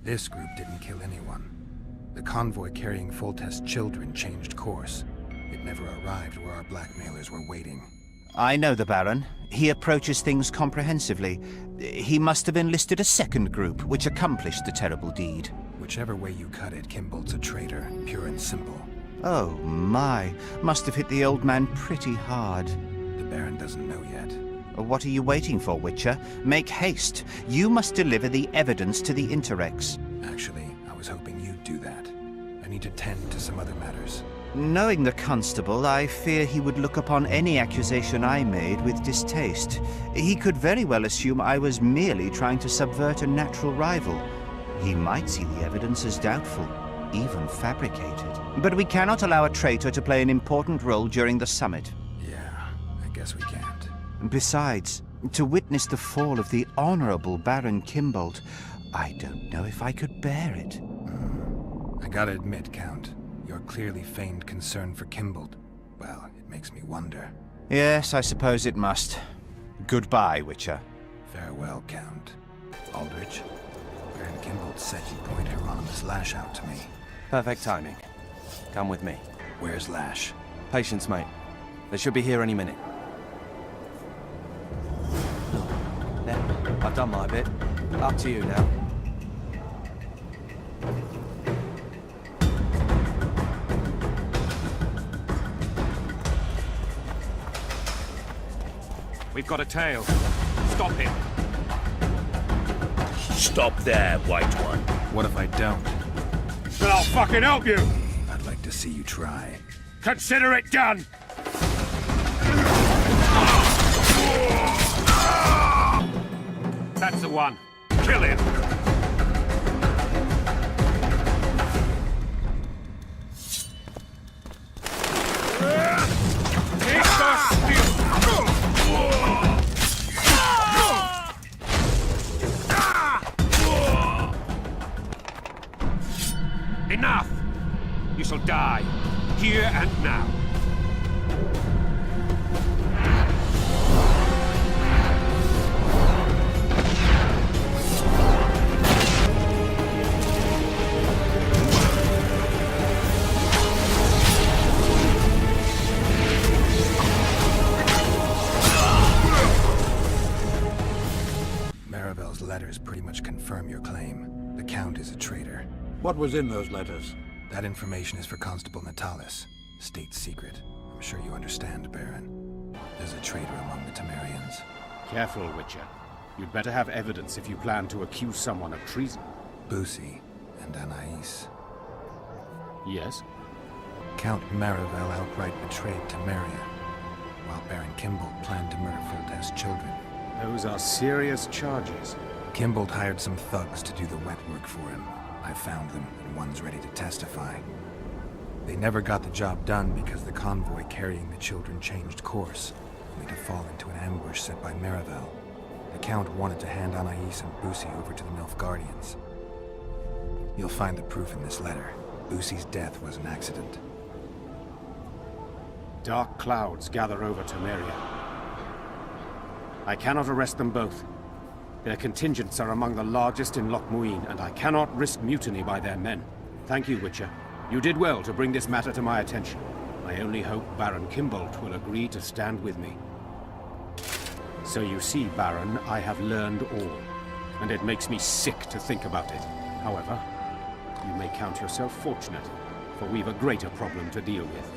This group didn't kill anyone. The convoy carrying Foltest's children changed course. It never arrived where our blackmailers were waiting. I know the Baron. He approaches things comprehensively. He must have enlisted a second group, which accomplished the terrible deed. Whichever way you cut it, Kimbolt's a traitor, pure and simple. Oh my, must have hit the old man pretty hard. The Baron doesn't know yet. What are you waiting for, Witcher? Make haste. You must deliver the evidence to the Interrex. Actually, I was hoping you'd do that. I need to tend to some other matters. Knowing the constable, I fear he would look upon any accusation I made with distaste. He could very well assume I was merely trying to subvert a natural rival. He might see the evidence as doubtful, even fabricated. But we cannot allow a traitor to play an important role during the summit. Yeah, I guess we can't. Besides, to witness the fall of the honorable Baron Kimbolt, I don't know if I could bear it. I gotta admit, Count, your clearly feigned concern for Kimbolt, well, it makes me wonder. Yes, I suppose it must. Goodbye, Witcher. Farewell, Count. Aldrich, Baron Kimbolt said you'd point Hieronymus Lash out to me. Perfect timing. Come with me. Where's Lash? Patience, mate. They should be here any minute. There, I've done my bit. Up to you now. We've got a tail. Stop him. Stop there, White One. What if I don't? Then I'll fucking help you! I'd like to see you try. Consider it done! That's the one. Kill him! Enough! You shall die, here and now. Maravel's letters pretty much confirm your claim. The Count is a traitor. What was in those letters? That information is for Constable Natalis. State secret. I'm sure you understand, Baron. There's a traitor among the Temerians. Careful, Witcher. You'd better have evidence if you plan to accuse someone of treason. Busi and Anais. Yes? Count Maravel outright betrayed Temeria, while Baron Kimbold planned to murder Foltest's children. Those are serious charges. Kimbold hired some thugs to do the wet work for him. I found them, and one's ready to testify. They never got the job done because the convoy carrying the children changed course, only to fall into an ambush set by Maravel. The Count wanted to hand Anais and Busi over to the Nilfgaardians. You'll find the proof in this letter. Busi's death was an accident. Dark clouds gather over Temeria. I cannot arrest them both. Their contingents are among the largest in Loch Muin, and I cannot risk mutiny by their men. Thank you, Witcher. You did well to bring this matter to my attention. I only hope Baron Kimbold will agree to stand with me. So you see, Baron, I have learned all, and it makes me sick to think about it. However, you may count yourself fortunate, for we've a greater problem to deal with.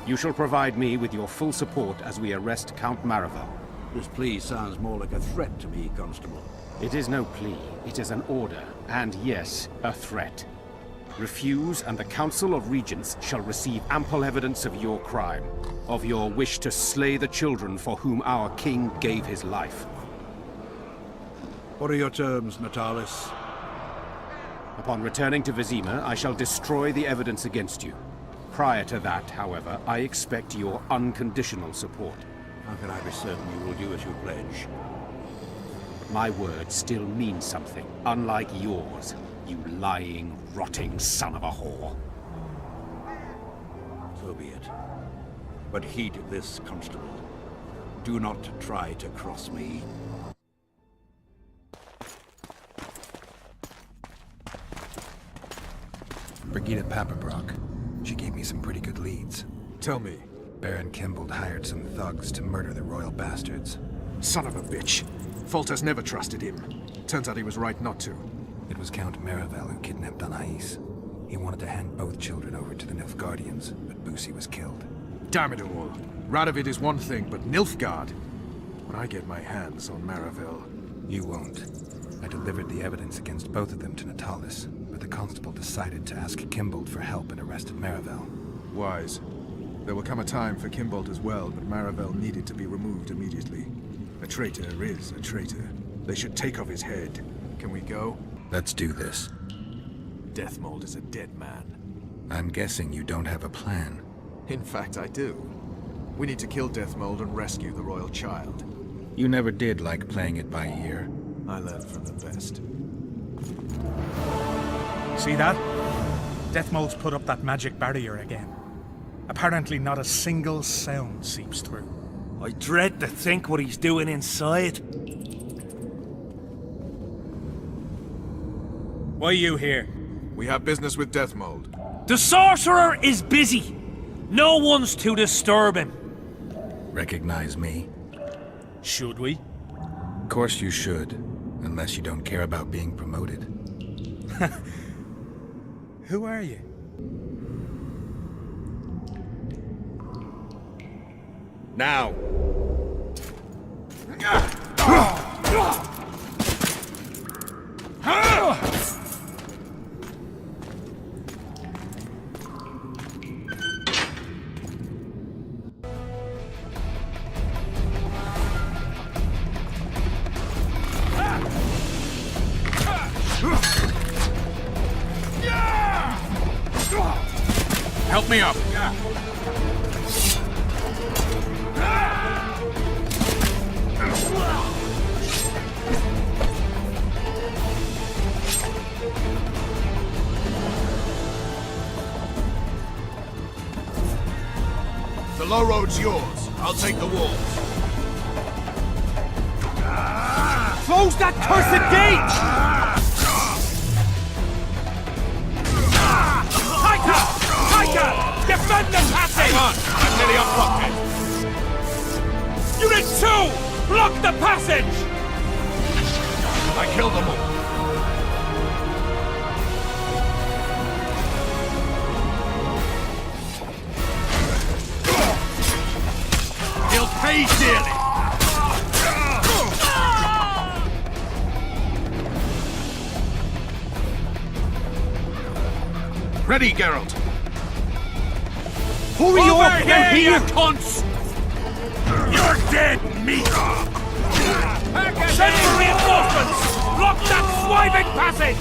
You shall provide me with your full support as we arrest Count Maravel. This plea sounds more like a threat to me, Constable. It is no plea. It is an order, and yes, a threat. Refuse, and the Council of Regents shall receive ample evidence of your crime, of your wish to slay the children for whom our king gave his life. What are your terms, Natalis? Upon returning to Vizima, I shall destroy the evidence against you. Prior to that, however, I expect your unconditional support. How can I be certain you will do as you pledge? My word still means something, unlike yours, you lying, rotting son of a whore. So be it. But heed this, Constable. Do not try to cross me. Brigida Paperbrock. She gave me some pretty good leads. Tell me. Baron Kimbold hired some thugs to murder the royal bastards. Son of a bitch. Foltest never trusted him. Turns out he was right not to. It was Count Maravel who kidnapped Anais. He wanted to hand both children over to the Nilfgaardians, but Busi was killed. Damn it all. Radovid is one thing, but Nilfgaard? When I get my hands on Maravel... You won't. I delivered the evidence against both of them to Natalis, but the constable decided to ask Kimbold for help and arrested Maravel. Wise. There will come a time for Kimbold as well, but Maravel needed to be removed immediately. A traitor is a traitor. They should take off his head. Can we go? Let's do this. Deathmold is a dead man. I'm guessing you don't have a plan. In fact, I do. We need to kill Deathmold and rescue the royal child. You never did like playing it by ear. I learned from the best. See that? Deathmold's put up that magic barrier again. Apparently not a single sound seeps through. I dread to think what he's doing inside. Why are you here? We have business with Deathmold. The sorcerer is busy. No one's to disturb him. Recognize me? Should we? Of course you should, unless you don't care about being promoted. Who are you? Now! Help me up. The low road's yours. I'll take the walls. Close that cursed gate! Tighter! Tighter! Defend the passage! Hang on! I'm nearly unblocked it. Unit 2! Block the passage! I killed them all. He'll pay dearly! Ready, Geralt! Hurry Over up! here, You you cunts! You're dead, meat! Send for reinforcements! Block that swiving passage!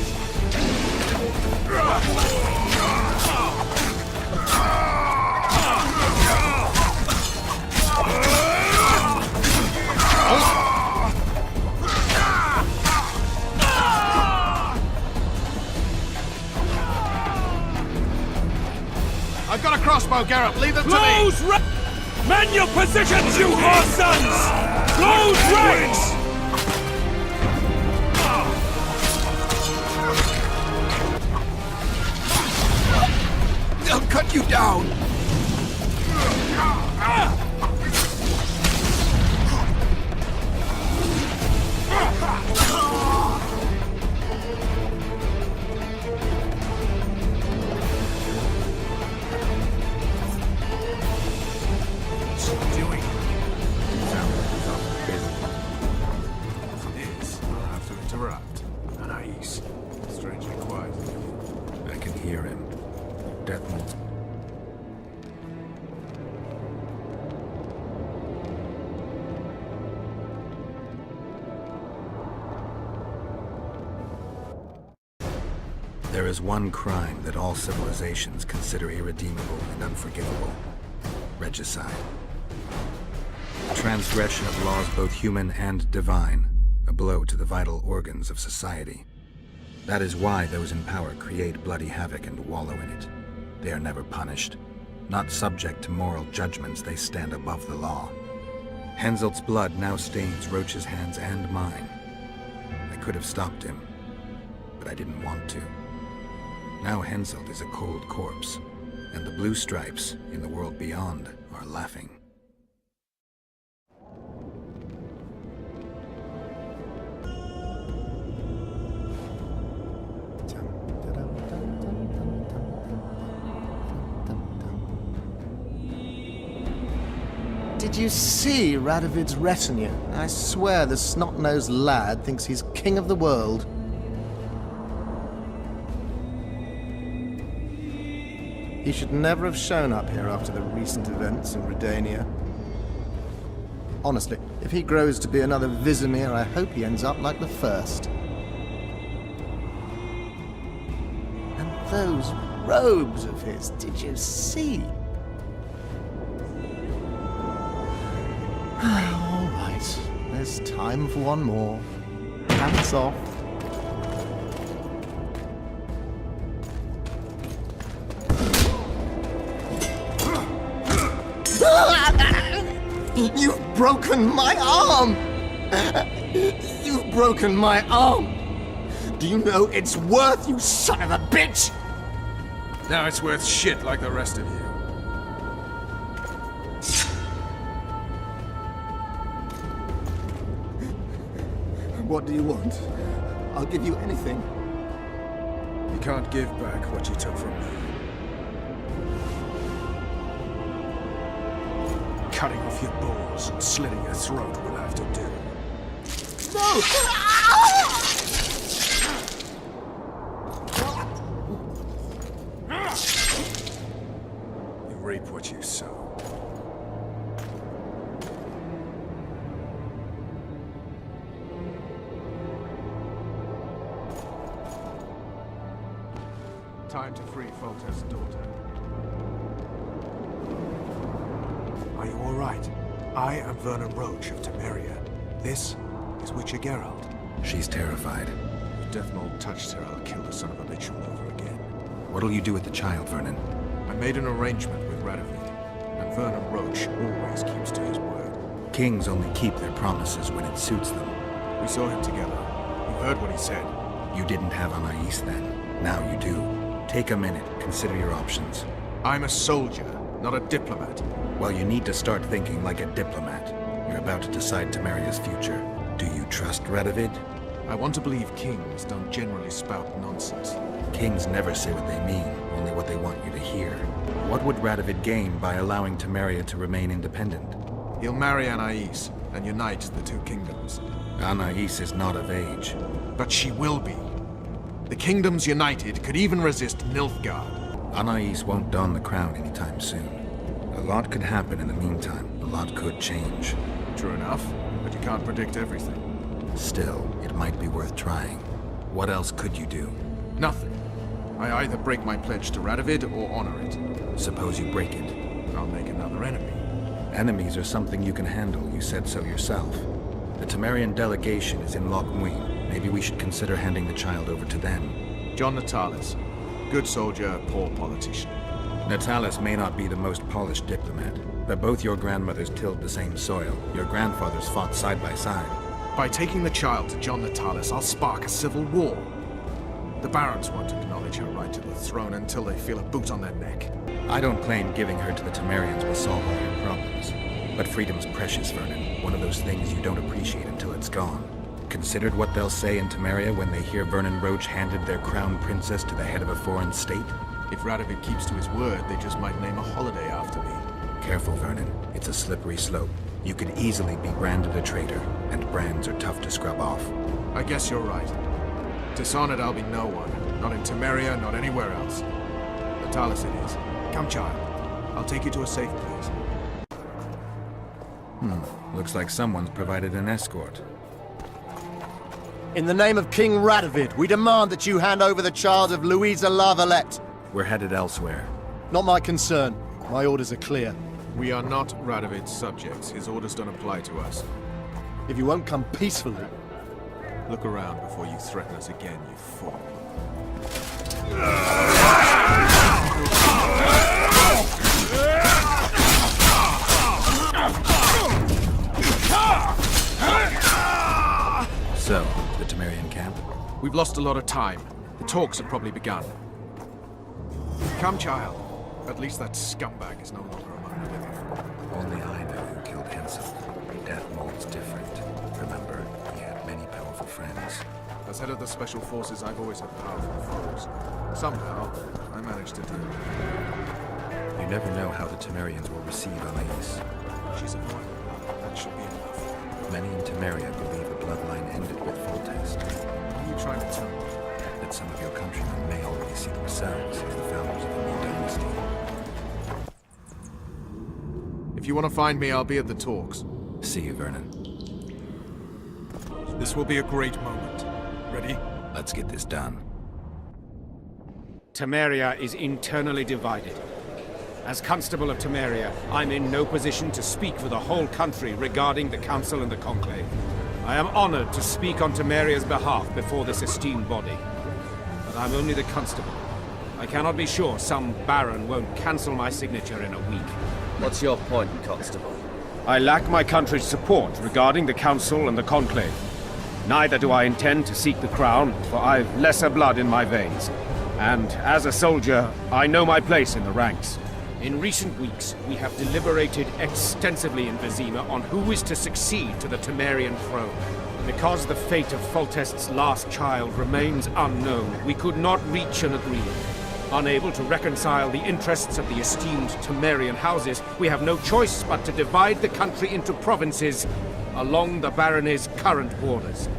I've got a crossbow, Geralt. Leave them to me. Close ranks! Man your positions, you whore sons! Close ranks! They'll cut you down! Strangely quiet. I can hear him. Deathmold. There is one crime that all civilizations consider irredeemable and unforgivable. Regicide. Transgression of laws both human and divine. A blow to the vital organs of society. That is why those in power create bloody havoc and wallow in it. They are never punished. Not subject to moral judgments, they stand above the law. Henselt's blood now stains Roche's hands and mine. I could have stopped him, but I didn't want to. Now Henselt is a cold corpse, and the blue stripes in the world beyond are laughing. Did you see Radovid's retinue? I swear the snot-nosed lad thinks he's king of the world. He should never have shown up here after the recent events in Redania. Honestly, if he grows to be another Vizimir, I hope he ends up like the first. And those robes of his, did you see? All right, there's time for one more. Hands off. You've broken my arm! You've broken my arm! Do you know it's worth, you son of a bitch? Now it's worth shit like the rest of you. What do you want? I'll give you anything. You can't give back what you took from me. Cutting off your balls and slitting your throat will have to do. No! You reap what you sow. Time to free Foltest's daughter. Are you all right? I am Vernon Roche of Temeria. This is Witcher Geralt. She's terrified. If Deathmold touched her, I'll kill the son of a bitch all over again. What'll you do with the child, Vernon? I made an arrangement with Radovid, and Vernon Roche always keeps to his word. Kings only keep their promises when it suits them. We saw him together. You heard what he said. You didn't have Anais then. Now you do. Take a minute. Consider your options. I'm a soldier, not a diplomat. Well, you need to start thinking like a diplomat. You're about to decide Temeria's future. Do you trust Radovid? I want to believe kings don't generally spout nonsense. Kings never say what they mean, only what they want you to hear. What would Radovid gain by allowing Temeria to remain independent? He'll marry Anais and unite the two kingdoms. Anais is not of age. But she will be. The kingdoms united could even resist Nilfgaard. Anais won't don the crown anytime soon. A lot could happen in the meantime. A lot could change. True enough, but you can't predict everything. Still, it might be worth trying. What else could you do? Nothing. I either break my pledge to Radovid or honor it. Suppose you break it. I'll make another enemy. Enemies are something you can handle, you said so yourself. The Temerian delegation is in Loch Muin. Maybe we should consider handing the child over to them. John Natalis. Good soldier, poor politician. Natalis may not be the most polished diplomat, but both your grandmothers tilled the same soil. Your grandfathers fought side by side. By taking the child to John Natalis, I'll spark a civil war. The barons won't acknowledge her right to the throne until they feel a boot on their neck. I don't claim giving her to the Temerians will solve all your problems. But freedom's precious, Vernon. One of those things you don't appreciate until it's gone. Considered what they'll say in Temeria when they hear Vernon Roche handed their crown princess to the head of a foreign state? If Radovid keeps to his word, they just might name a holiday after me. Careful, Vernon. It's a slippery slope. You could easily be branded a traitor, and brands are tough to scrub off. I guess you're right. Dishonored I'll be no one. Not in Temeria, not anywhere else. Natalis it is. Come, child. I'll take you to a safe place. Looks like someone's provided an escort. In the name of King Radovid, we demand that you hand over the child of Louisa La Valette. We're headed elsewhere. Not my concern. My orders are clear. We are not Radovid's subjects. His orders don't apply to us. If you won't come peacefully... Look around before you threaten us again, you fool. So, the Temerian camp? We've lost a lot of time. The talks have probably begun. Come, child. At least that scumbag is no longer among the living. Only I know who killed Hensel. Deathmold's different. Remember, he had many powerful friends. As head of the Special Forces, I've always had powerful foes. Somehow, I managed to deal with it. You never know how the Temerians will receive Anais. She's a foil. That should be enough. Many in Temeria believe the bloodline ended with Foltest. What are you trying to tell me? That some of your countrymen may already see themselves as the founders of a new dynasty. If you want to find me, I'll be at the talks. See you, Vernon. This will be a great moment. Ready? Let's get this done. Temeria is internally divided. As Constable of Temeria, I'm in no position to speak for the whole country regarding the Council and the Conclave. I am honored to speak on Temeria's behalf before this esteemed body. But I'm only the Constable. I cannot be sure some Baron won't cancel my signature in a week. What's your point, Constable? I lack my country's support regarding the Council and the Conclave. Neither do I intend to seek the crown, for I've lesser blood in my veins. And as a soldier, I know my place in the ranks. In recent weeks, we have deliberated extensively in Vizima on who is to succeed to the Temerian throne. Because the fate of Foltest's last child remains unknown, we could not reach an agreement. Unable to reconcile the interests of the esteemed Temerian houses, we have no choice but to divide the country into provinces along the barony's current borders.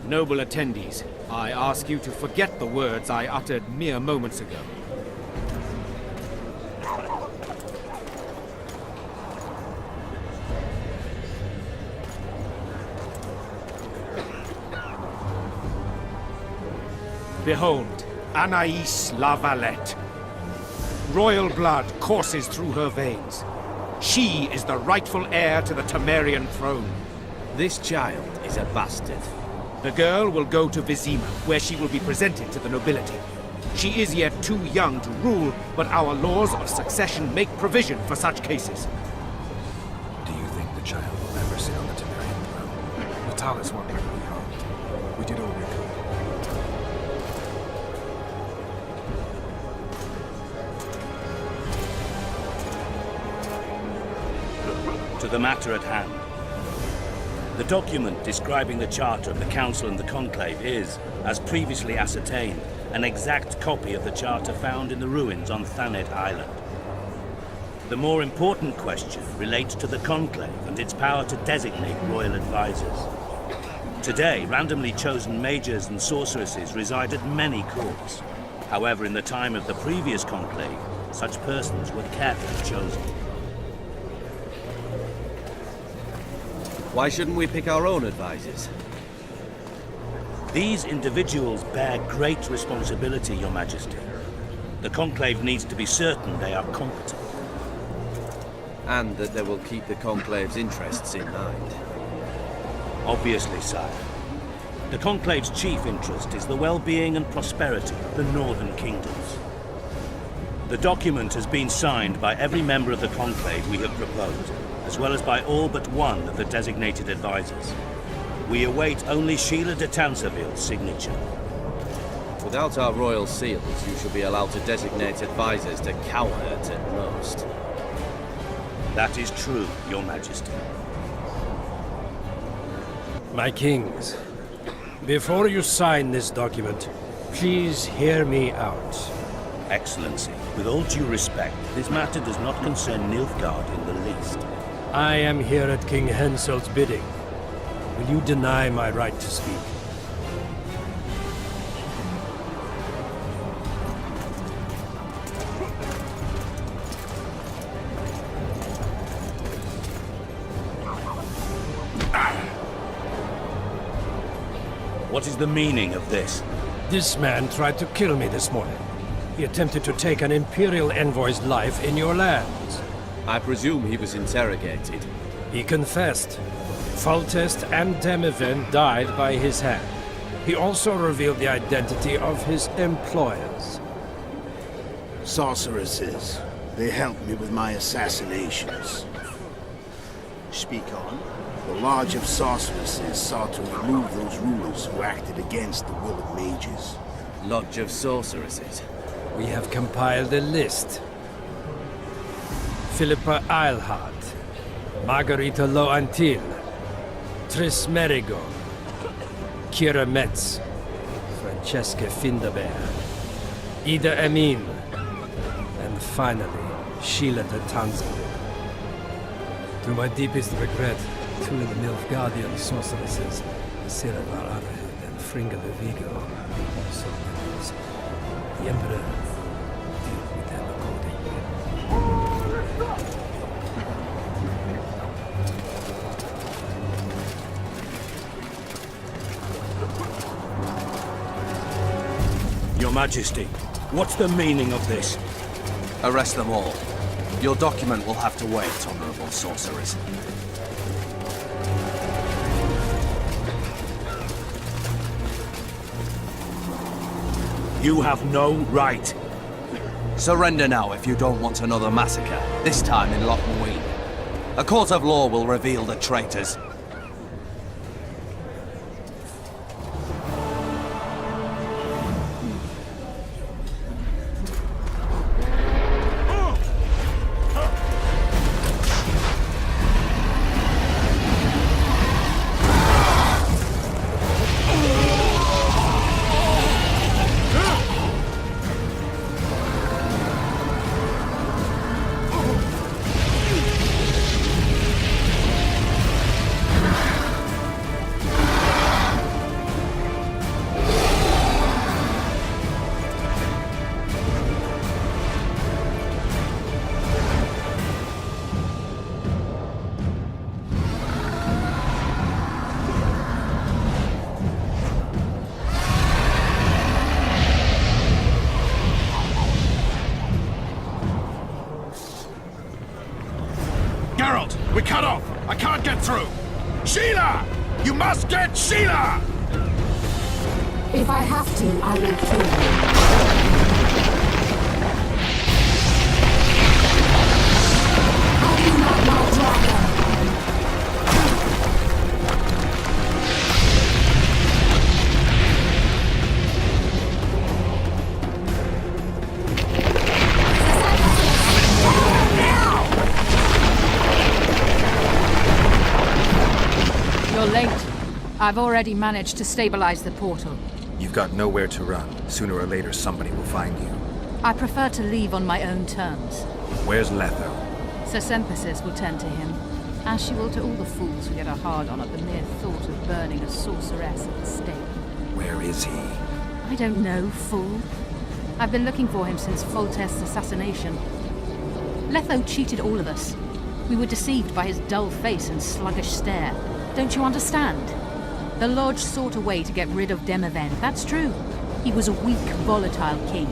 Noble attendees, I ask you to forget the words I uttered mere moments ago. Behold, Anais la Valette. Royal blood courses through her veins. She is the rightful heir to the Temerian throne. This child is a bastard. The girl will go to Vizima, where she will be presented to the nobility. She is yet too young to rule, but our laws of succession make provision for such cases. Do you think the child will ever sit on the Temerian throne? Natalis won't let her be harmed. We did all we could. To the matter at hand. The document describing the Charter of the Council and the Conclave is, as previously ascertained, an exact copy of the Charter found in the ruins on Thanet Island. The more important question relates to the Conclave and its power to designate royal advisors. Today, randomly chosen mages and sorceresses reside at many courts. However, in the time of the previous Conclave, such persons were carefully chosen. Why shouldn't we pick our own advisors? These individuals bear great responsibility, Your Majesty. The Conclave needs to be certain they are competent. And that they will keep the Conclave's interests in mind. Obviously, sire. The Conclave's chief interest is the well-being and prosperity of the Northern Kingdoms. The document has been signed by every member of the Conclave we have proposed, as well as by all but one of the designated advisors. We await only Sheila de Tanseville's signature. Without our royal seals, you should be allowed to designate advisors to cowherds at most. That is true, Your Majesty. My kings, before you sign this document, please hear me out. Excellency, with all due respect, this matter does not concern Nilfgaard in the least. I am here at King Henselt's bidding. Will you deny my right to speak? What is the meaning of this? This man tried to kill me this morning. He attempted to take an Imperial envoy's life in your lands. I presume he was interrogated. He confessed. Foltest and Demiven died by his hand. He also revealed the identity of his employers. Sorceresses. They helped me with my assassinations. Speak on. The Lodge of Sorceresses sought to remove those rulers who acted against the will of mages. Lodge of Sorceresses? We have compiled a list. Philippa Eilhart, Margarita Loantil, Tris Merigo, Kira Metz, Francesca Findaber, Ida Emin, and finally, Sheila de Tanseville. To my deepest regret, two of the Nilfgaardian sorceresses, Sira Vararhed and Fringa de Vigo, also members. The Emperor dealt with them accordingly. Your Majesty, what's the meaning of this? Arrest them all. Your document will have to wait, honorable sorcerers. You have no right. Surrender now if you don't want another massacre, this time in Lochmuin. A court of law will reveal the traitors. Geralt, we're cut off! I can't get through! Sheila! You must get Sheila! If I have to, I will kill you. Have you not my dragon? You're late. I've already managed to stabilize the portal. You've got nowhere to run. Sooner or later, somebody will find you. I prefer to leave on my own terms. Where's Letho? Sir Synthesis will tend to him, as she will to all the fools who get a hard-on at the mere thought of burning a sorceress at the stake. Where is he? I don't know, fool. I've been looking for him since Foltest's assassination. Letho cheated all of us. We were deceived by his dull face and sluggish stare. Don't you understand? The Lodge sought a way to get rid of Demavend, that's true. He was a weak, volatile king.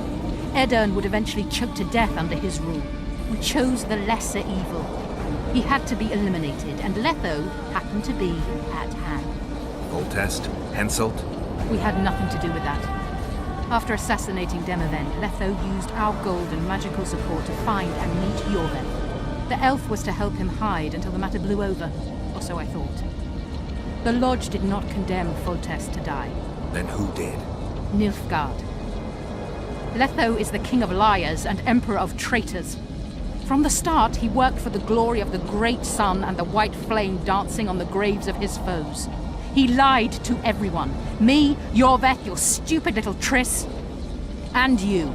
Edirn would eventually choke to death under his rule. We chose the lesser evil. He had to be eliminated, and Letho happened to be at hand. Foltest? Henselt? We had nothing to do with that. After assassinating Demavend, Letho used our gold and magical support to find and meet Yorveth. The elf was to help him hide until the matter blew over, or so I thought. The Lodge did not condemn Foltest to die. Then who did? Nilfgaard. Letho is the king of liars and emperor of traitors. From the start, he worked for the glory of the great sun and the white flame dancing on the graves of his foes. He lied to everyone. Me, Yorveth, your stupid little Triss, and you.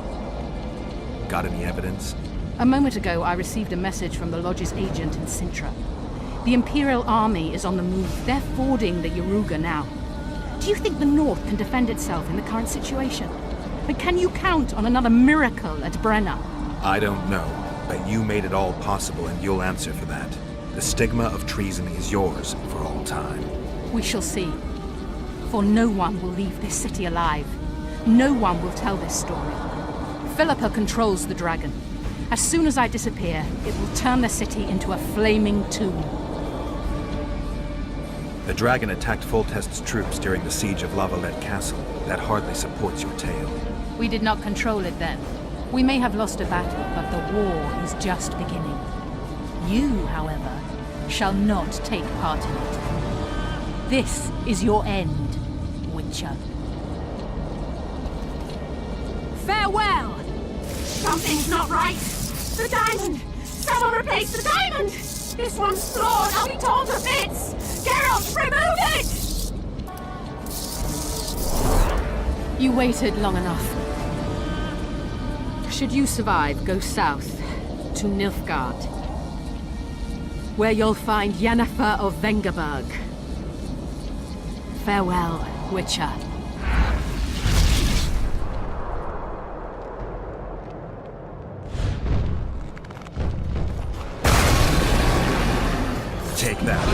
Got any evidence? A moment ago, I received a message from the Lodge's agent in Sintra. The Imperial Army is on the move. They're fording the Yaruga now. Do you think the North can defend itself in the current situation? But can you count on another miracle at Brenna? I don't know, but you made it all possible and you'll answer for that. The stigma of treason is yours for all time. We shall see. For no one will leave this city alive. No one will tell this story. Philippa controls the dragon. As soon as I disappear, it will turn the city into a flaming tomb. The dragon attacked Foltest's troops during the siege of Lavalette Castle. That hardly supports your tale. We did not control it then. We may have lost a battle, but the war is just beginning. You, however, shall not take part in it. This is your end, Witcher. Farewell! Something's not right! The diamond! Someone replace the diamond! This one's flawed! I'll be torn to bits! Geralt, remove it! You waited long enough. Should you survive, go south to Nilfgaard, where you'll find Yennefer of Vengerberg. Farewell, Witcher. Take that.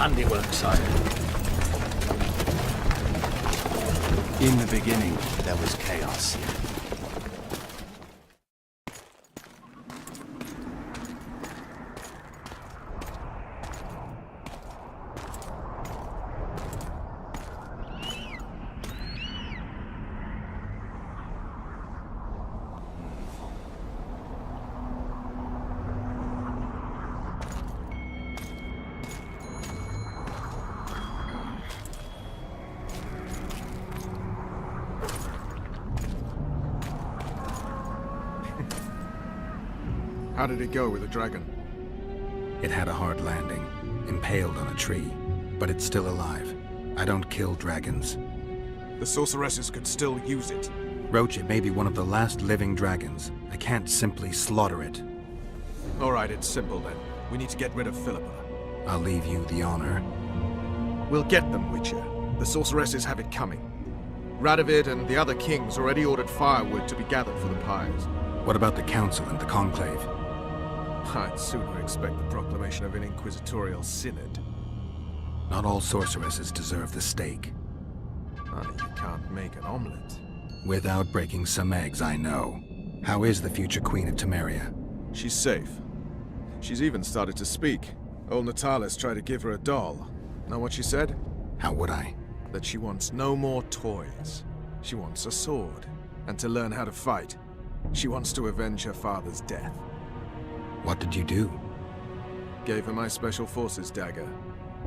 handiwork, sire. In the beginning, there was chaos. How did it go with the dragon? It had a hard landing, impaled on a tree, but it's still alive. I don't kill dragons. The sorceresses could still use it. Roche, it may be one of the last living dragons. I can't simply slaughter it. All right, it's simple then. We need to get rid of Philippa. I'll leave you the honor. We'll get them, Witcher. The sorceresses have it coming. Radovid and the other kings already ordered firewood to be gathered for the pyres. What about the council and the conclave? I'd sooner expect the proclamation of an inquisitorial synod. Not all sorceresses deserve the stake. You can't make an omelette. Without breaking some eggs, I know. How is the future queen of Temeria? She's safe. She's even started to speak. Old Natalis tried to give her a doll. Know what she said? How would I? That she wants no more toys. She wants a sword. And to learn how to fight. She wants to avenge her father's death. What did you do? Gave her my special forces dagger.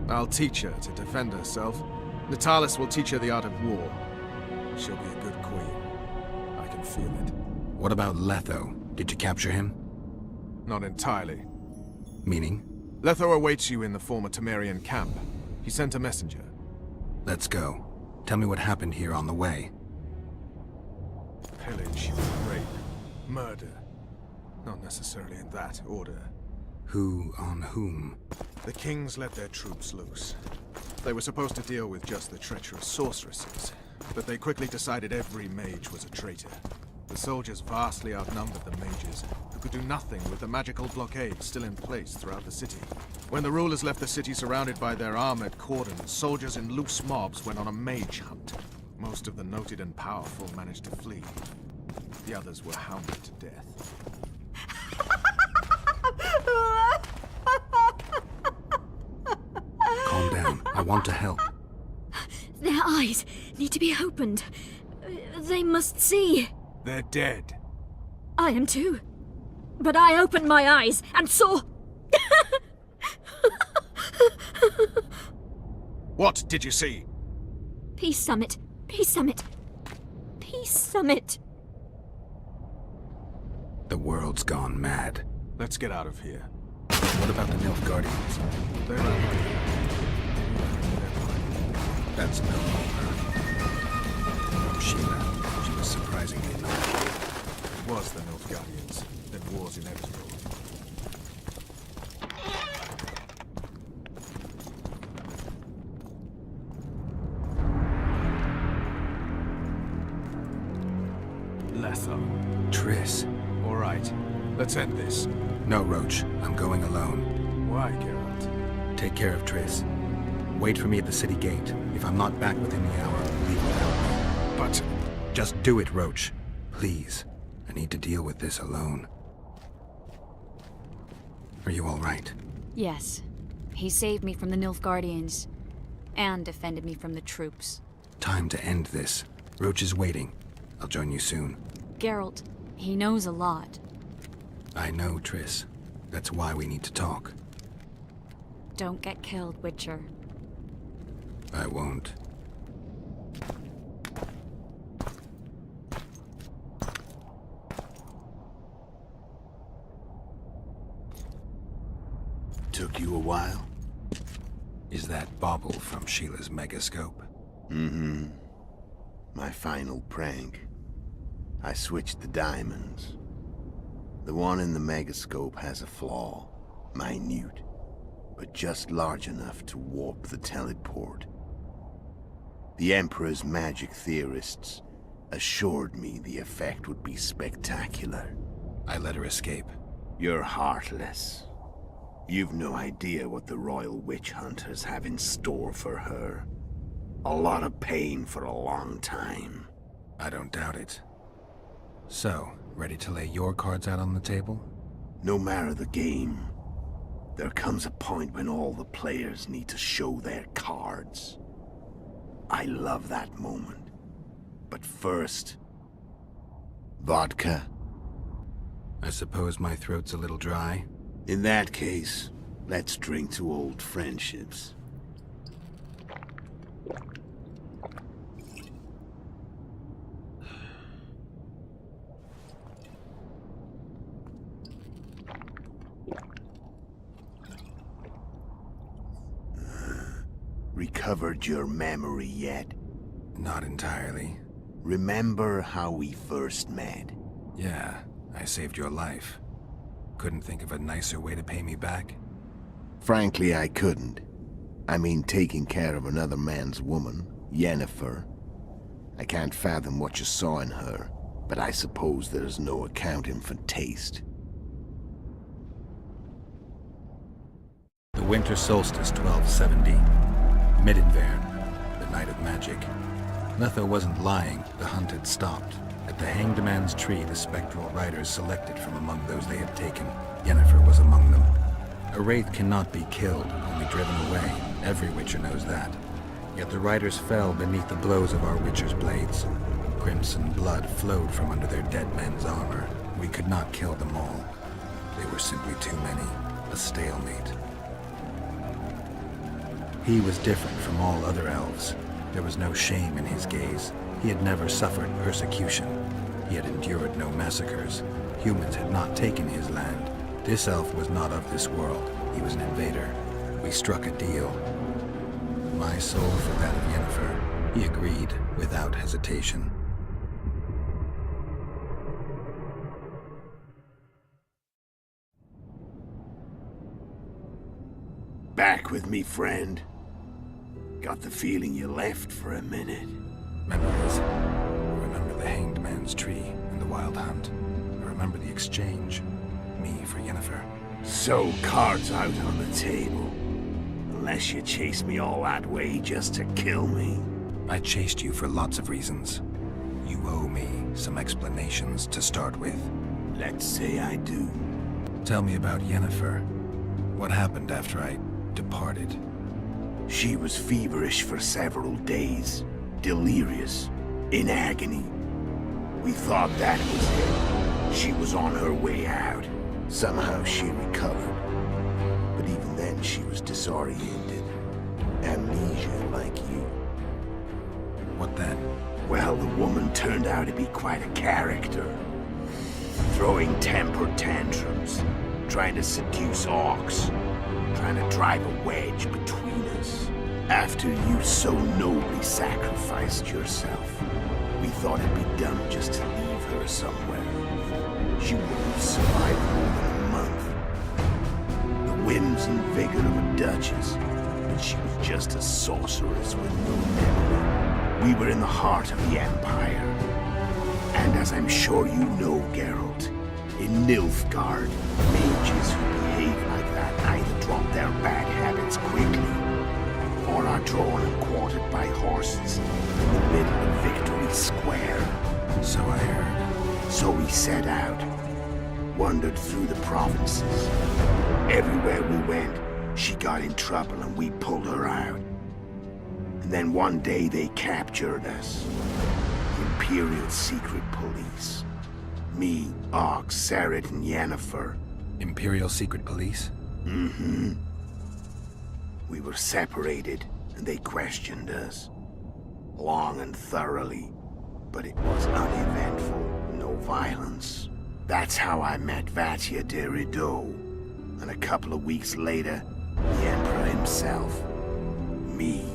I'll teach her to defend herself. Natalis will teach her the art of war. She'll be a good queen. I can feel it. What about Letho? Did you capture him? Not entirely. Meaning? Letho awaits you in the former Temerian camp. He sent a messenger. Let's go. Tell me what happened here on the way. Pillage, rape, murder. Not necessarily in that order. Who on whom? The kings let their troops loose. They were supposed to deal with just the treacherous sorceresses, but they quickly decided every mage was a traitor. The soldiers vastly outnumbered the mages, who could do nothing with the magical blockade still in place throughout the city. When the rulers left the city surrounded by their armored cordons, soldiers in loose mobs went on a mage hunt. Most of the noted and powerful managed to flee. The others were hounded to death. Calm down. I want to help. Their eyes need to be opened. They must see. They're dead. I am too. But I opened my eyes and saw... What did you see? Peace Summit. Peace Summit. Peace Summit. The world's gone mad. Let's get out of here. What about the Nilfgaardians? They're out. That's no longer. Sheila, she was surprisingly not. It was the Nilfgaardians. Then war's inevitable. Letho. Triss. All right. Let's end this. No, Roche. I'm going alone. Why, Geralt? Take care of Triss. Wait for me at the city gate. If I'm not back within the hour, leave without me. But... Just do it, Roche. Please. I need to deal with this alone. Are you all right? Yes. He saved me from the Nilfgaardians. And defended me from the troops. Time to end this. Roche is waiting. I'll join you soon. Geralt, he knows a lot. I know, Triss. That's why we need to talk. Don't get killed, Witcher. I won't. Took you a while? Is that bauble from Sheila's megascope? Mm-hmm. My final prank. I switched the diamonds. The one in the megascope has a flaw. Minute. But just large enough to warp the teleport. The Emperor's magic theorists assured me the effect would be spectacular. I let her escape. You're heartless. You've no idea what the royal witch hunters have in store for her. A lot of pain for a long time. I don't doubt it. So, ready to lay your cards out on the table? No matter the game, there comes a point when all the players need to show their cards. I love that moment. But first... vodka. I suppose my throat's a little dry. In that case, let's drink to old friendships. Recovered your memory yet? Not entirely. Remember how we first met? Yeah, I saved your life. Couldn't think of a nicer way to pay me back? Frankly, I couldn't. I mean, taking care of another man's woman, Yennefer. I can't fathom what you saw in her, but I suppose there's no accounting for taste. The winter solstice 1270. Midinvern, the night of magic. Letho wasn't lying, the hunt had stopped. At the Hanged Man's Tree, the spectral riders selected from among those they had taken. Yennefer was among them. A wraith cannot be killed, only driven away. Every witcher knows that. Yet the riders fell beneath the blows of our witcher's blades. Crimson blood flowed from under their dead men's armor. We could not kill them all. They were simply too many. A stalemate. He was different from all other elves. There was no shame in his gaze. He had never suffered persecution. He had endured no massacres. Humans had not taken his land. This elf was not of this world. He was an invader. We struck a deal. My soul for that of Yennefer. He agreed without hesitation. Back with me, friend. Got the feeling you left for a minute. Memories. I remember the Hanged Man's Tree and the Wild Hunt. I remember the exchange. Me for Yennefer. So, cards out on the table. Unless you chased me all that way just to kill me. I chased you for lots of reasons. You owe me some explanations to start with. Let's say I do. Tell me about Yennefer. What happened after I departed? She was feverish for several days. Delirious. In agony. We thought that was it. She was on her way out. Somehow she recovered. But even then she was disoriented. Amnesia like you. What then? Well, the woman turned out to be quite a character. Throwing temper tantrums. Trying to seduce orcs. Trying to drive a wedge between us. After you so nobly sacrificed yourself, we thought it'd be dumb just to leave her somewhere. She wouldn't have survived more than a month. The whims and vigor of a duchess, but she was just a sorceress with no memory. We were in the heart of the Empire. And as I'm sure you know, Geralt, in Nilfgaard, mages who behave like that either drop their bad habits quickly, or are drawn and quartered by horses in the middle of Victory Square. So I heard. So we set out, wandered through the provinces. Everywhere we went, she got in trouble and we pulled her out. And then one day they captured us. Imperial Secret Police. Me, Og, Sareth, and Yennefer. Imperial Secret Police? Mm-hmm. We were separated, and they questioned us. Long and thoroughly, but it was uneventful, no violence. That's how I met Vatia de Rideau. And a couple of weeks later, the Emperor himself. Me.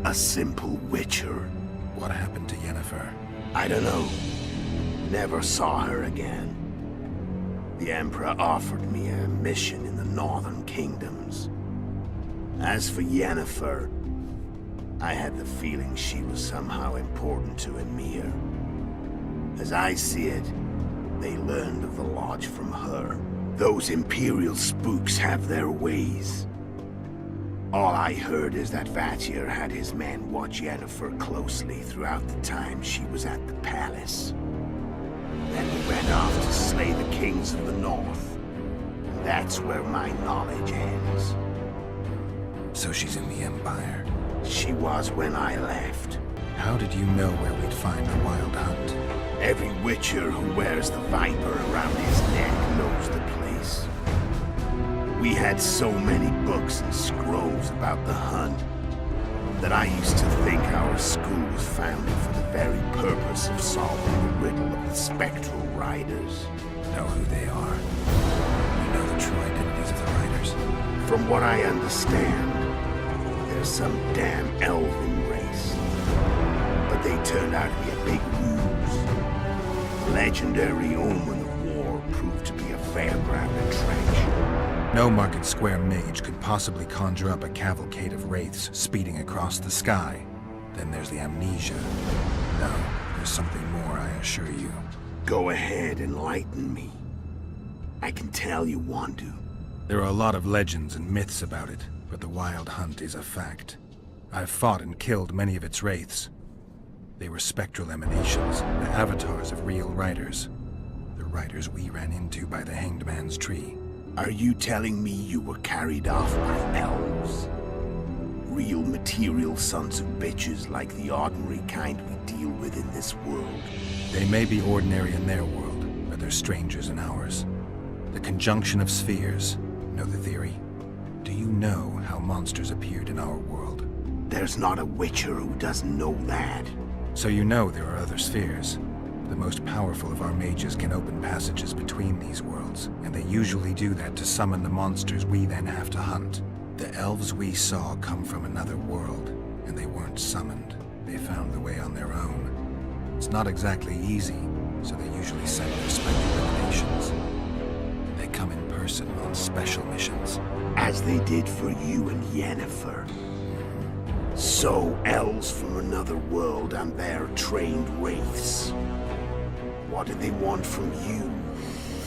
A simple witcher. What happened to Yennefer? I don't know. Never saw her again. The Emperor offered me a mission in the northern kingdoms. As for Yennefer, I had the feeling she was somehow important to Emir. As I see it, they learned of the Lodge from her. Those Imperial spooks have their ways. All I heard is that Vatir had his men watch Yennefer closely throughout the time she was at the palace. Then he went off to slay the kings of the north. That's where my knowledge ends. So she's in the Empire? She was when I left. How did you know where we'd find the Wild Hunt? Every Witcher who wears the Viper around his neck knows the place. We had so many books and scrolls about the hunt that I used to think our school was founded for the very purpose of solving the riddle of the spectral riders. Know who they are? You know the true identities of the riders? From what I understand, they're some damn elven race. But they turned out to be a big ruse. The legendary omen of war proved to be a fairground attraction. No Market Square mage could possibly conjure up a cavalcade of wraiths speeding across the sky. Then there's the amnesia. No, there's something more, I assure you. Go ahead, enlighten me. I can tell you want to. There are a lot of legends and myths about it, but the Wild Hunt is a fact. I've fought and killed many of its wraiths. They were spectral emanations, the avatars of real riders. The riders we ran into by the Hanged Man's Tree. Are you telling me you were carried off by elves? Real material sons of bitches like the ordinary kind we deal with in this world? They may be ordinary in their world, but they're strangers in ours. The conjunction of spheres. Know the theory? Do you know how monsters appeared in our world? There's not a Witcher who doesn't know that. So you know there are other spheres. The most powerful of our mages can open passages between these worlds, and they usually do that to summon the monsters we then have to hunt. The elves we saw come from another world, and they weren't summoned. They found the way on their own. It's not exactly easy, so they usually send their spectral emanations. They come in person on special missions. As they did for you and Yennefer. So, elves from another world and their trained wraiths. What do they want from you?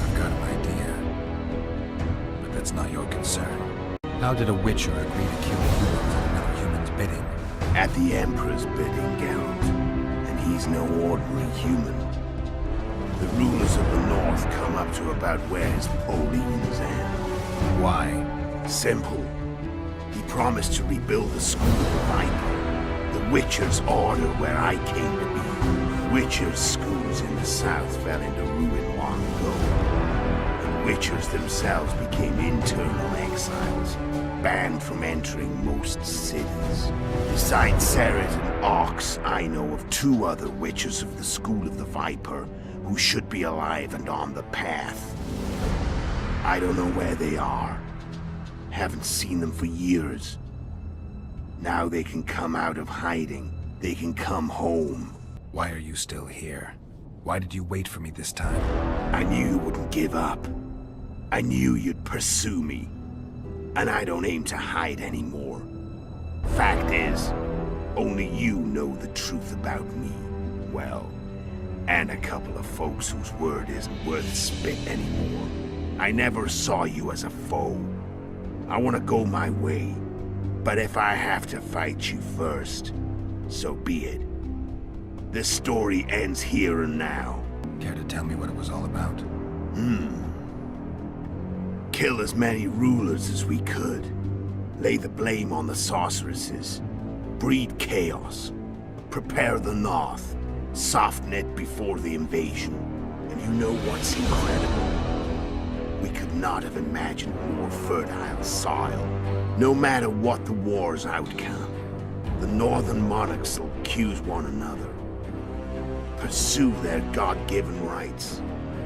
I've got an idea. But that's not your concern. How did a Witcher agree to kill humans at another human's bidding? At the Emperor's bidding, Geralt. And he's no ordinary human. The rulers of the North come up to about where his Pauline's end. Why? Simple. He promised to rebuild the School of the Viper. The Witcher's order where I came to be. Witcher's schools in the south fell into ruin long ago. And Witchers themselves became internal exiles, banned from entering most cities. Besides Seret and Ox, I know of 2 other Witchers of the School of the Viper who should be alive and on the path. I don't know where they are. Haven't seen them for years. Now they can come out of hiding. They can come home. Why are you still here? Why did you wait for me this time? I knew you wouldn't give up. I knew you'd pursue me. And I don't aim to hide anymore. Fact is, only you know the truth about me. Well, and a couple of folks whose word isn't worth spit anymore. I never saw you as a foe. I want to go my way. But if I have to fight you first, so be it. This story ends here and now. Care to tell me what it was all about? Kill as many rulers as we could. Lay the blame on the sorceresses. Breed chaos. Prepare the North. Soften it before the invasion. And you know what's incredible? We could not have imagined more fertile soil. No matter what the war's outcome, the northern monarchs will accuse one another. Pursue their God-given rights.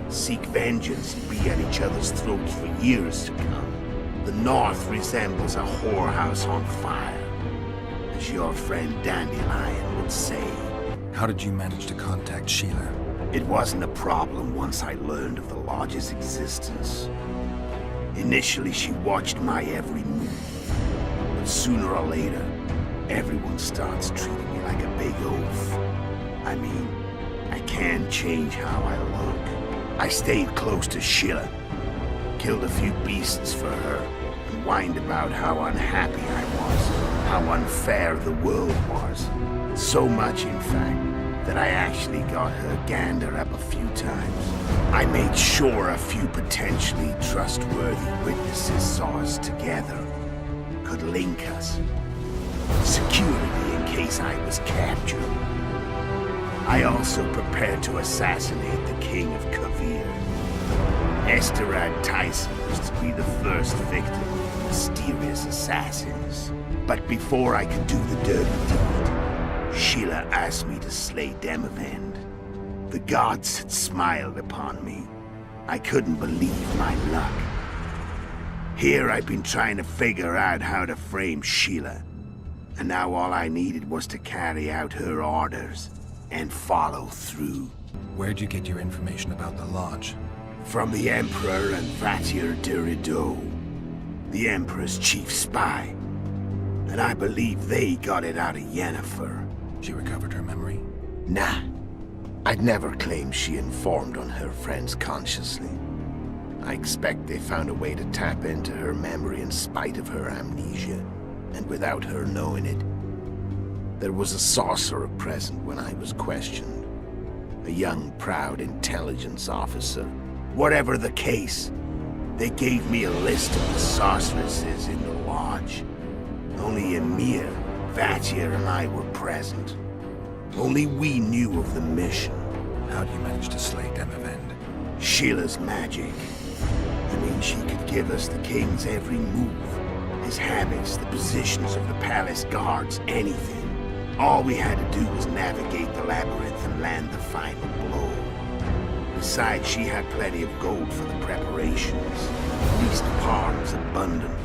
Seek vengeance and be at each other's throats for years to come. The North resembles a whorehouse on fire, as your friend Dandelion would say. How did you manage to contact Sheila? It wasn't a problem once I learned of the Lodge's existence. Initially, she watched my every move. But sooner or later, everyone starts treating me like a big oaf. I mean, I can't change how I look. I stayed close to Sheila. killed a few beasts for her, and whined about how unhappy I was, how unfair the world was. So much, in fact, that I actually got her gander up a few times. I made sure a few potentially trustworthy witnesses saw us together, could link us. Security in case I was captured. I also prepared to assassinate the King of Kavir. Esterad Tyson was to be the first victim of mysterious assassins. But before I could do the dirty deed, Sheila asked me to slay Demavend. The gods had smiled upon me. I couldn't believe my luck. Here I've been trying to figure out how to frame Sheila, and now all I needed was to carry out her orders and follow through. Where'd you get your information about the Lodge? From the Emperor and Vatir Durido, the Emperor's chief spy. And I believe they got it out of Yennefer. She recovered her memory? Nah. I'd never claimed she informed on her friends consciously. I expect they found a way to tap into her memory in spite of her amnesia, and without her knowing it. There was a sorcerer present when I was questioned. A young, proud intelligence officer. Whatever the case, they gave me a list of the sorceresses in the Lodge. Only Emir, Vatir, and I were present. Only we knew of the mission. How'd you manage to slay Demavend? Sheila's magic. I mean, she could give us the king's every move. His habits, the positions of the palace guards, anything. All we had to do was navigate the labyrinth and land the final blow. Besides, she had plenty of gold for the preparations. Leased pawns abundantly.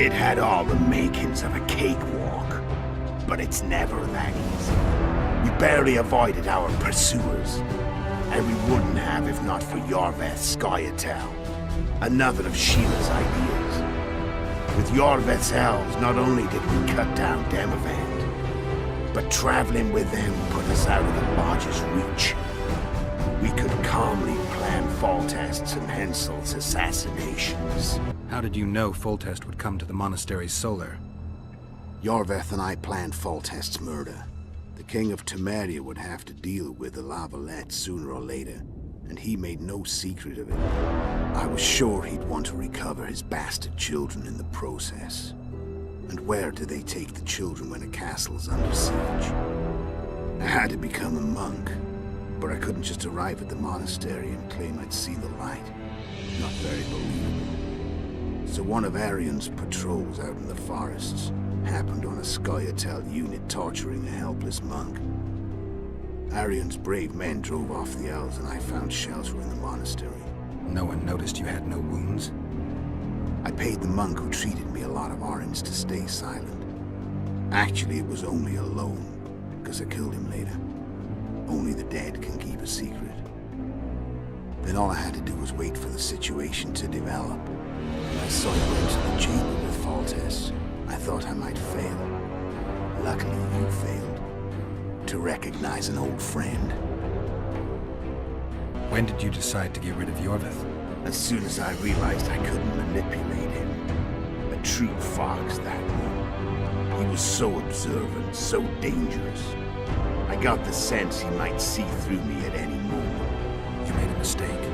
It had all the makings of a cakewalk, but it's never that easy. We barely avoided our pursuers, and we wouldn't have if not for Yorveth Scoia'tael, another of Sheila's ideas. With Yorveth's elves, not only did we cut down Demavend, but traveling with them put us out of the Lodge's reach. We could calmly plan Foltest's and Hensel's assassinations. How did you know Foltest would come to the monastery's solar? Yorveth and I planned Foltest's murder. The King of Temeria would have to deal with the Lavalette sooner or later, and he made no secret of it. I was sure he'd want to recover his bastard children in the process. And where do they take the children when a castle's under siege? I had to become a monk, but I couldn't just arrive at the monastery and claim I'd see the light. Not very believable. So one of Arion's patrols out in the forests happened on a Scoia'tael unit torturing a helpless monk. Arion's brave men drove off the elves and I found shelter in the monastery. No one noticed you had no wounds? I paid the monk who treated me a lot of orange to stay silent. Actually, it was only a loan, because I killed him later. Only the dead can keep a secret. Then all I had to do was wait for the situation to develop. When I saw you into the chamber with Foltest, I thought I might fail. Luckily, you failed. To recognize an old friend. When did you decide to get rid of Yorveth? As soon as I realized I couldn't manipulate him. A true fox, that one. He was so observant, so dangerous. I got the sense he might see through me at any moment. You made a mistake.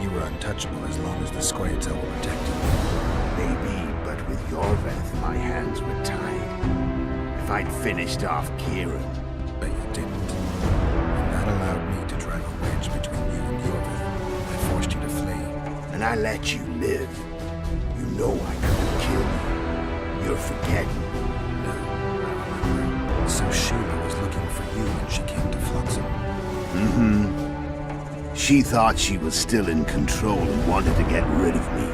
You were untouchable as long as the Scoia'tael were protected. Maybe, but with Yorveth, my hands were tied. If I'd finished off Kieran. But you didn't. And that allowed me to drive a wedge between you and Yorveth. I forced you to flee. And I let you live. You know I couldn't kill you. You're forgetting. No, I remember. So Sheila was looking for you when she came to Flotsam. Mm-hmm. She thought she was still in control and wanted to get rid of me.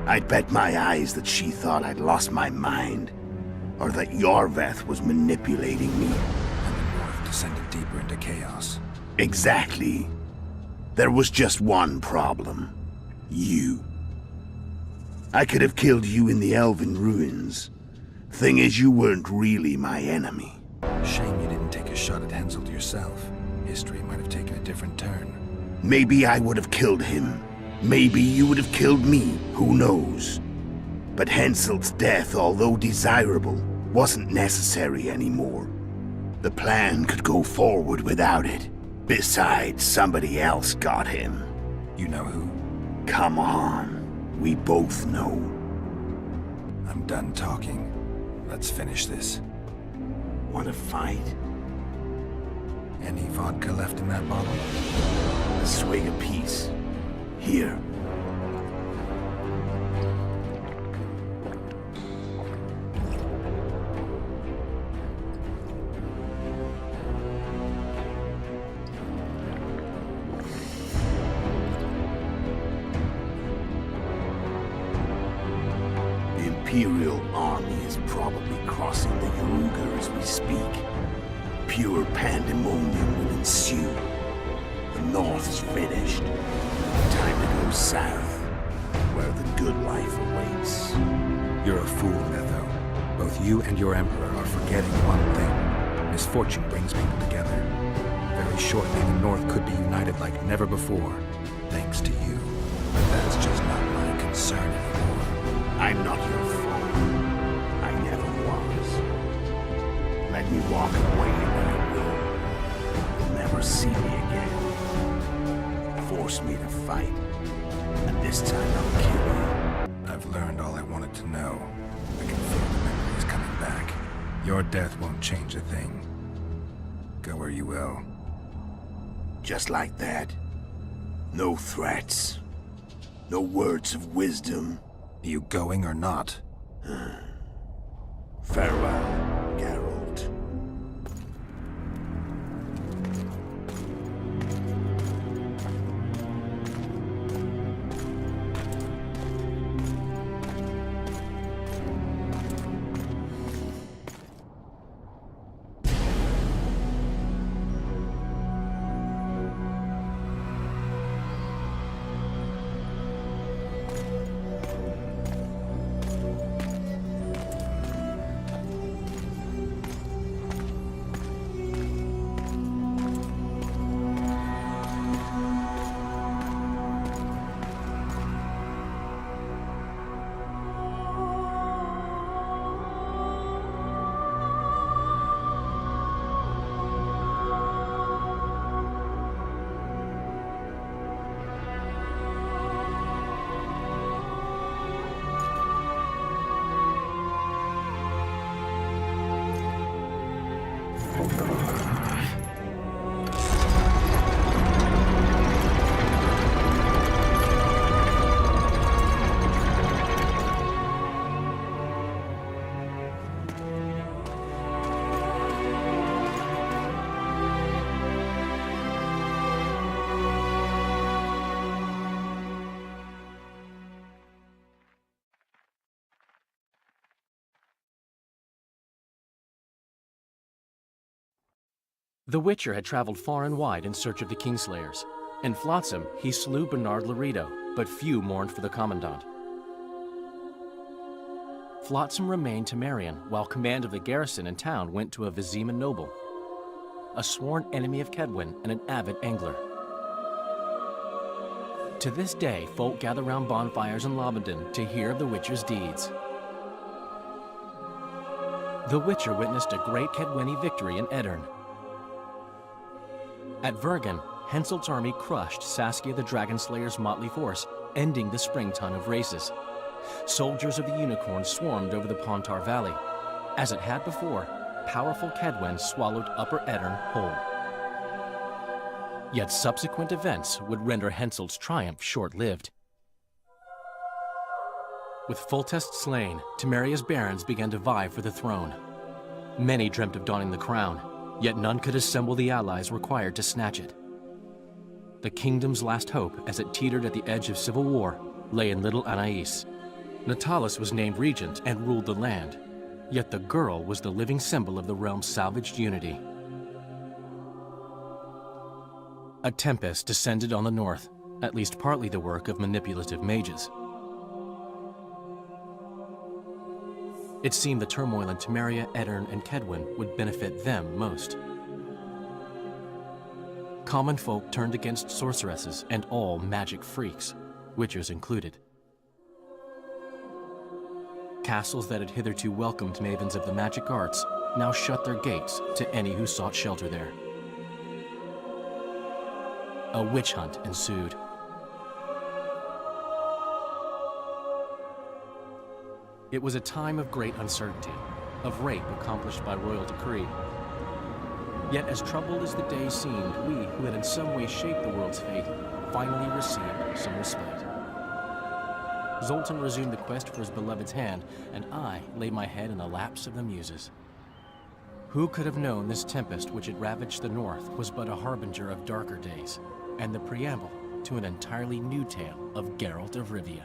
I'd bet my eyes that she thought I'd lost my mind. Or that Yorveth was manipulating me. And the North descended deeper into chaos. Exactly. There was just one problem. You. I could have killed you in the Elven ruins. Thing is, you weren't really my enemy. Shame you didn't take a shot at Henselt yourself. History might have taken a different turn. Maybe I would have killed him, Maybe you would have killed me, who knows? But Henselt's death, although desirable, wasn't necessary anymore. The plan could go forward without it. Besides, somebody else got him. You know who? Come on. We both know. I'm done talking. Let's finish this. Want to fight? Any vodka left in that bottle? A swig apiece. Here. The Imperial army is probably crossing the Yaruga as we speak. Pure pandemonium will ensue. The North is finished. Time to go south, where the good life awaits. You're a fool, Letho. Both you and your Emperor are forgetting one thing. Misfortune brings people together. Very shortly, the North could be united like never before, thanks to you. But that's just not my concern anymore. I'm not your foe. I never was. Let me walk away and I will. You'll never see me again. Force me to fight, and this time I'll kill you. I've learned all I wanted to know. I can feel the memories coming back. Your death won't change a thing. Go where you will. Just like that. No threats. No words of wisdom. You going or not? Farewell, Geralt. The Witcher had traveled far and wide in search of the Kingslayers. In Flotsam, he slew Bernard Laredo, but few mourned for the Commandant. Flotsam remained Temerian, while command of the garrison and town went to a Vizima noble, a sworn enemy of Kedwen and an avid angler. To this day, folk gather round bonfires in Lobendon to hear of the Witcher's deeds. The Witcher witnessed a great Kedweni victory in Edirn. At Vergen, Henselt's army crushed Saskia the Dragonslayer's motley force, ending the springtime of races. Soldiers of the Unicorn swarmed over the Pontar Valley. As it had before, powerful Kedwen swallowed Upper Edirn whole. Yet subsequent events would render Henselt's triumph short-lived. With Foltest slain, Temeria's barons began to vie for the throne. Many dreamt of donning the crown, yet none could assemble the allies required to snatch it. The kingdom's last hope, as it teetered at the edge of civil war, lay in little Anais. Natalis was named regent and ruled the land, yet the girl was the living symbol of the realm's salvaged unity. A tempest descended on the north, at least partly the work of manipulative mages. It seemed the turmoil in Temeria, Edirn, and Kedwen would benefit them most. Common folk turned against sorceresses and all magic freaks, witches included. Castles that had hitherto welcomed mavens of the magic arts now shut their gates to any who sought shelter there. A witch hunt ensued. It was a time of great uncertainty, of rape accomplished by royal decree. Yet as troubled as the days seemed, we, who had in some way shaped the world's fate, finally received some respite. Zoltan resumed the quest for his beloved's hand, and I laid my head in the laps of the muses. Who could have known this tempest which had ravaged the north was but a harbinger of darker days, and the preamble to an entirely new tale of Geralt of Rivia?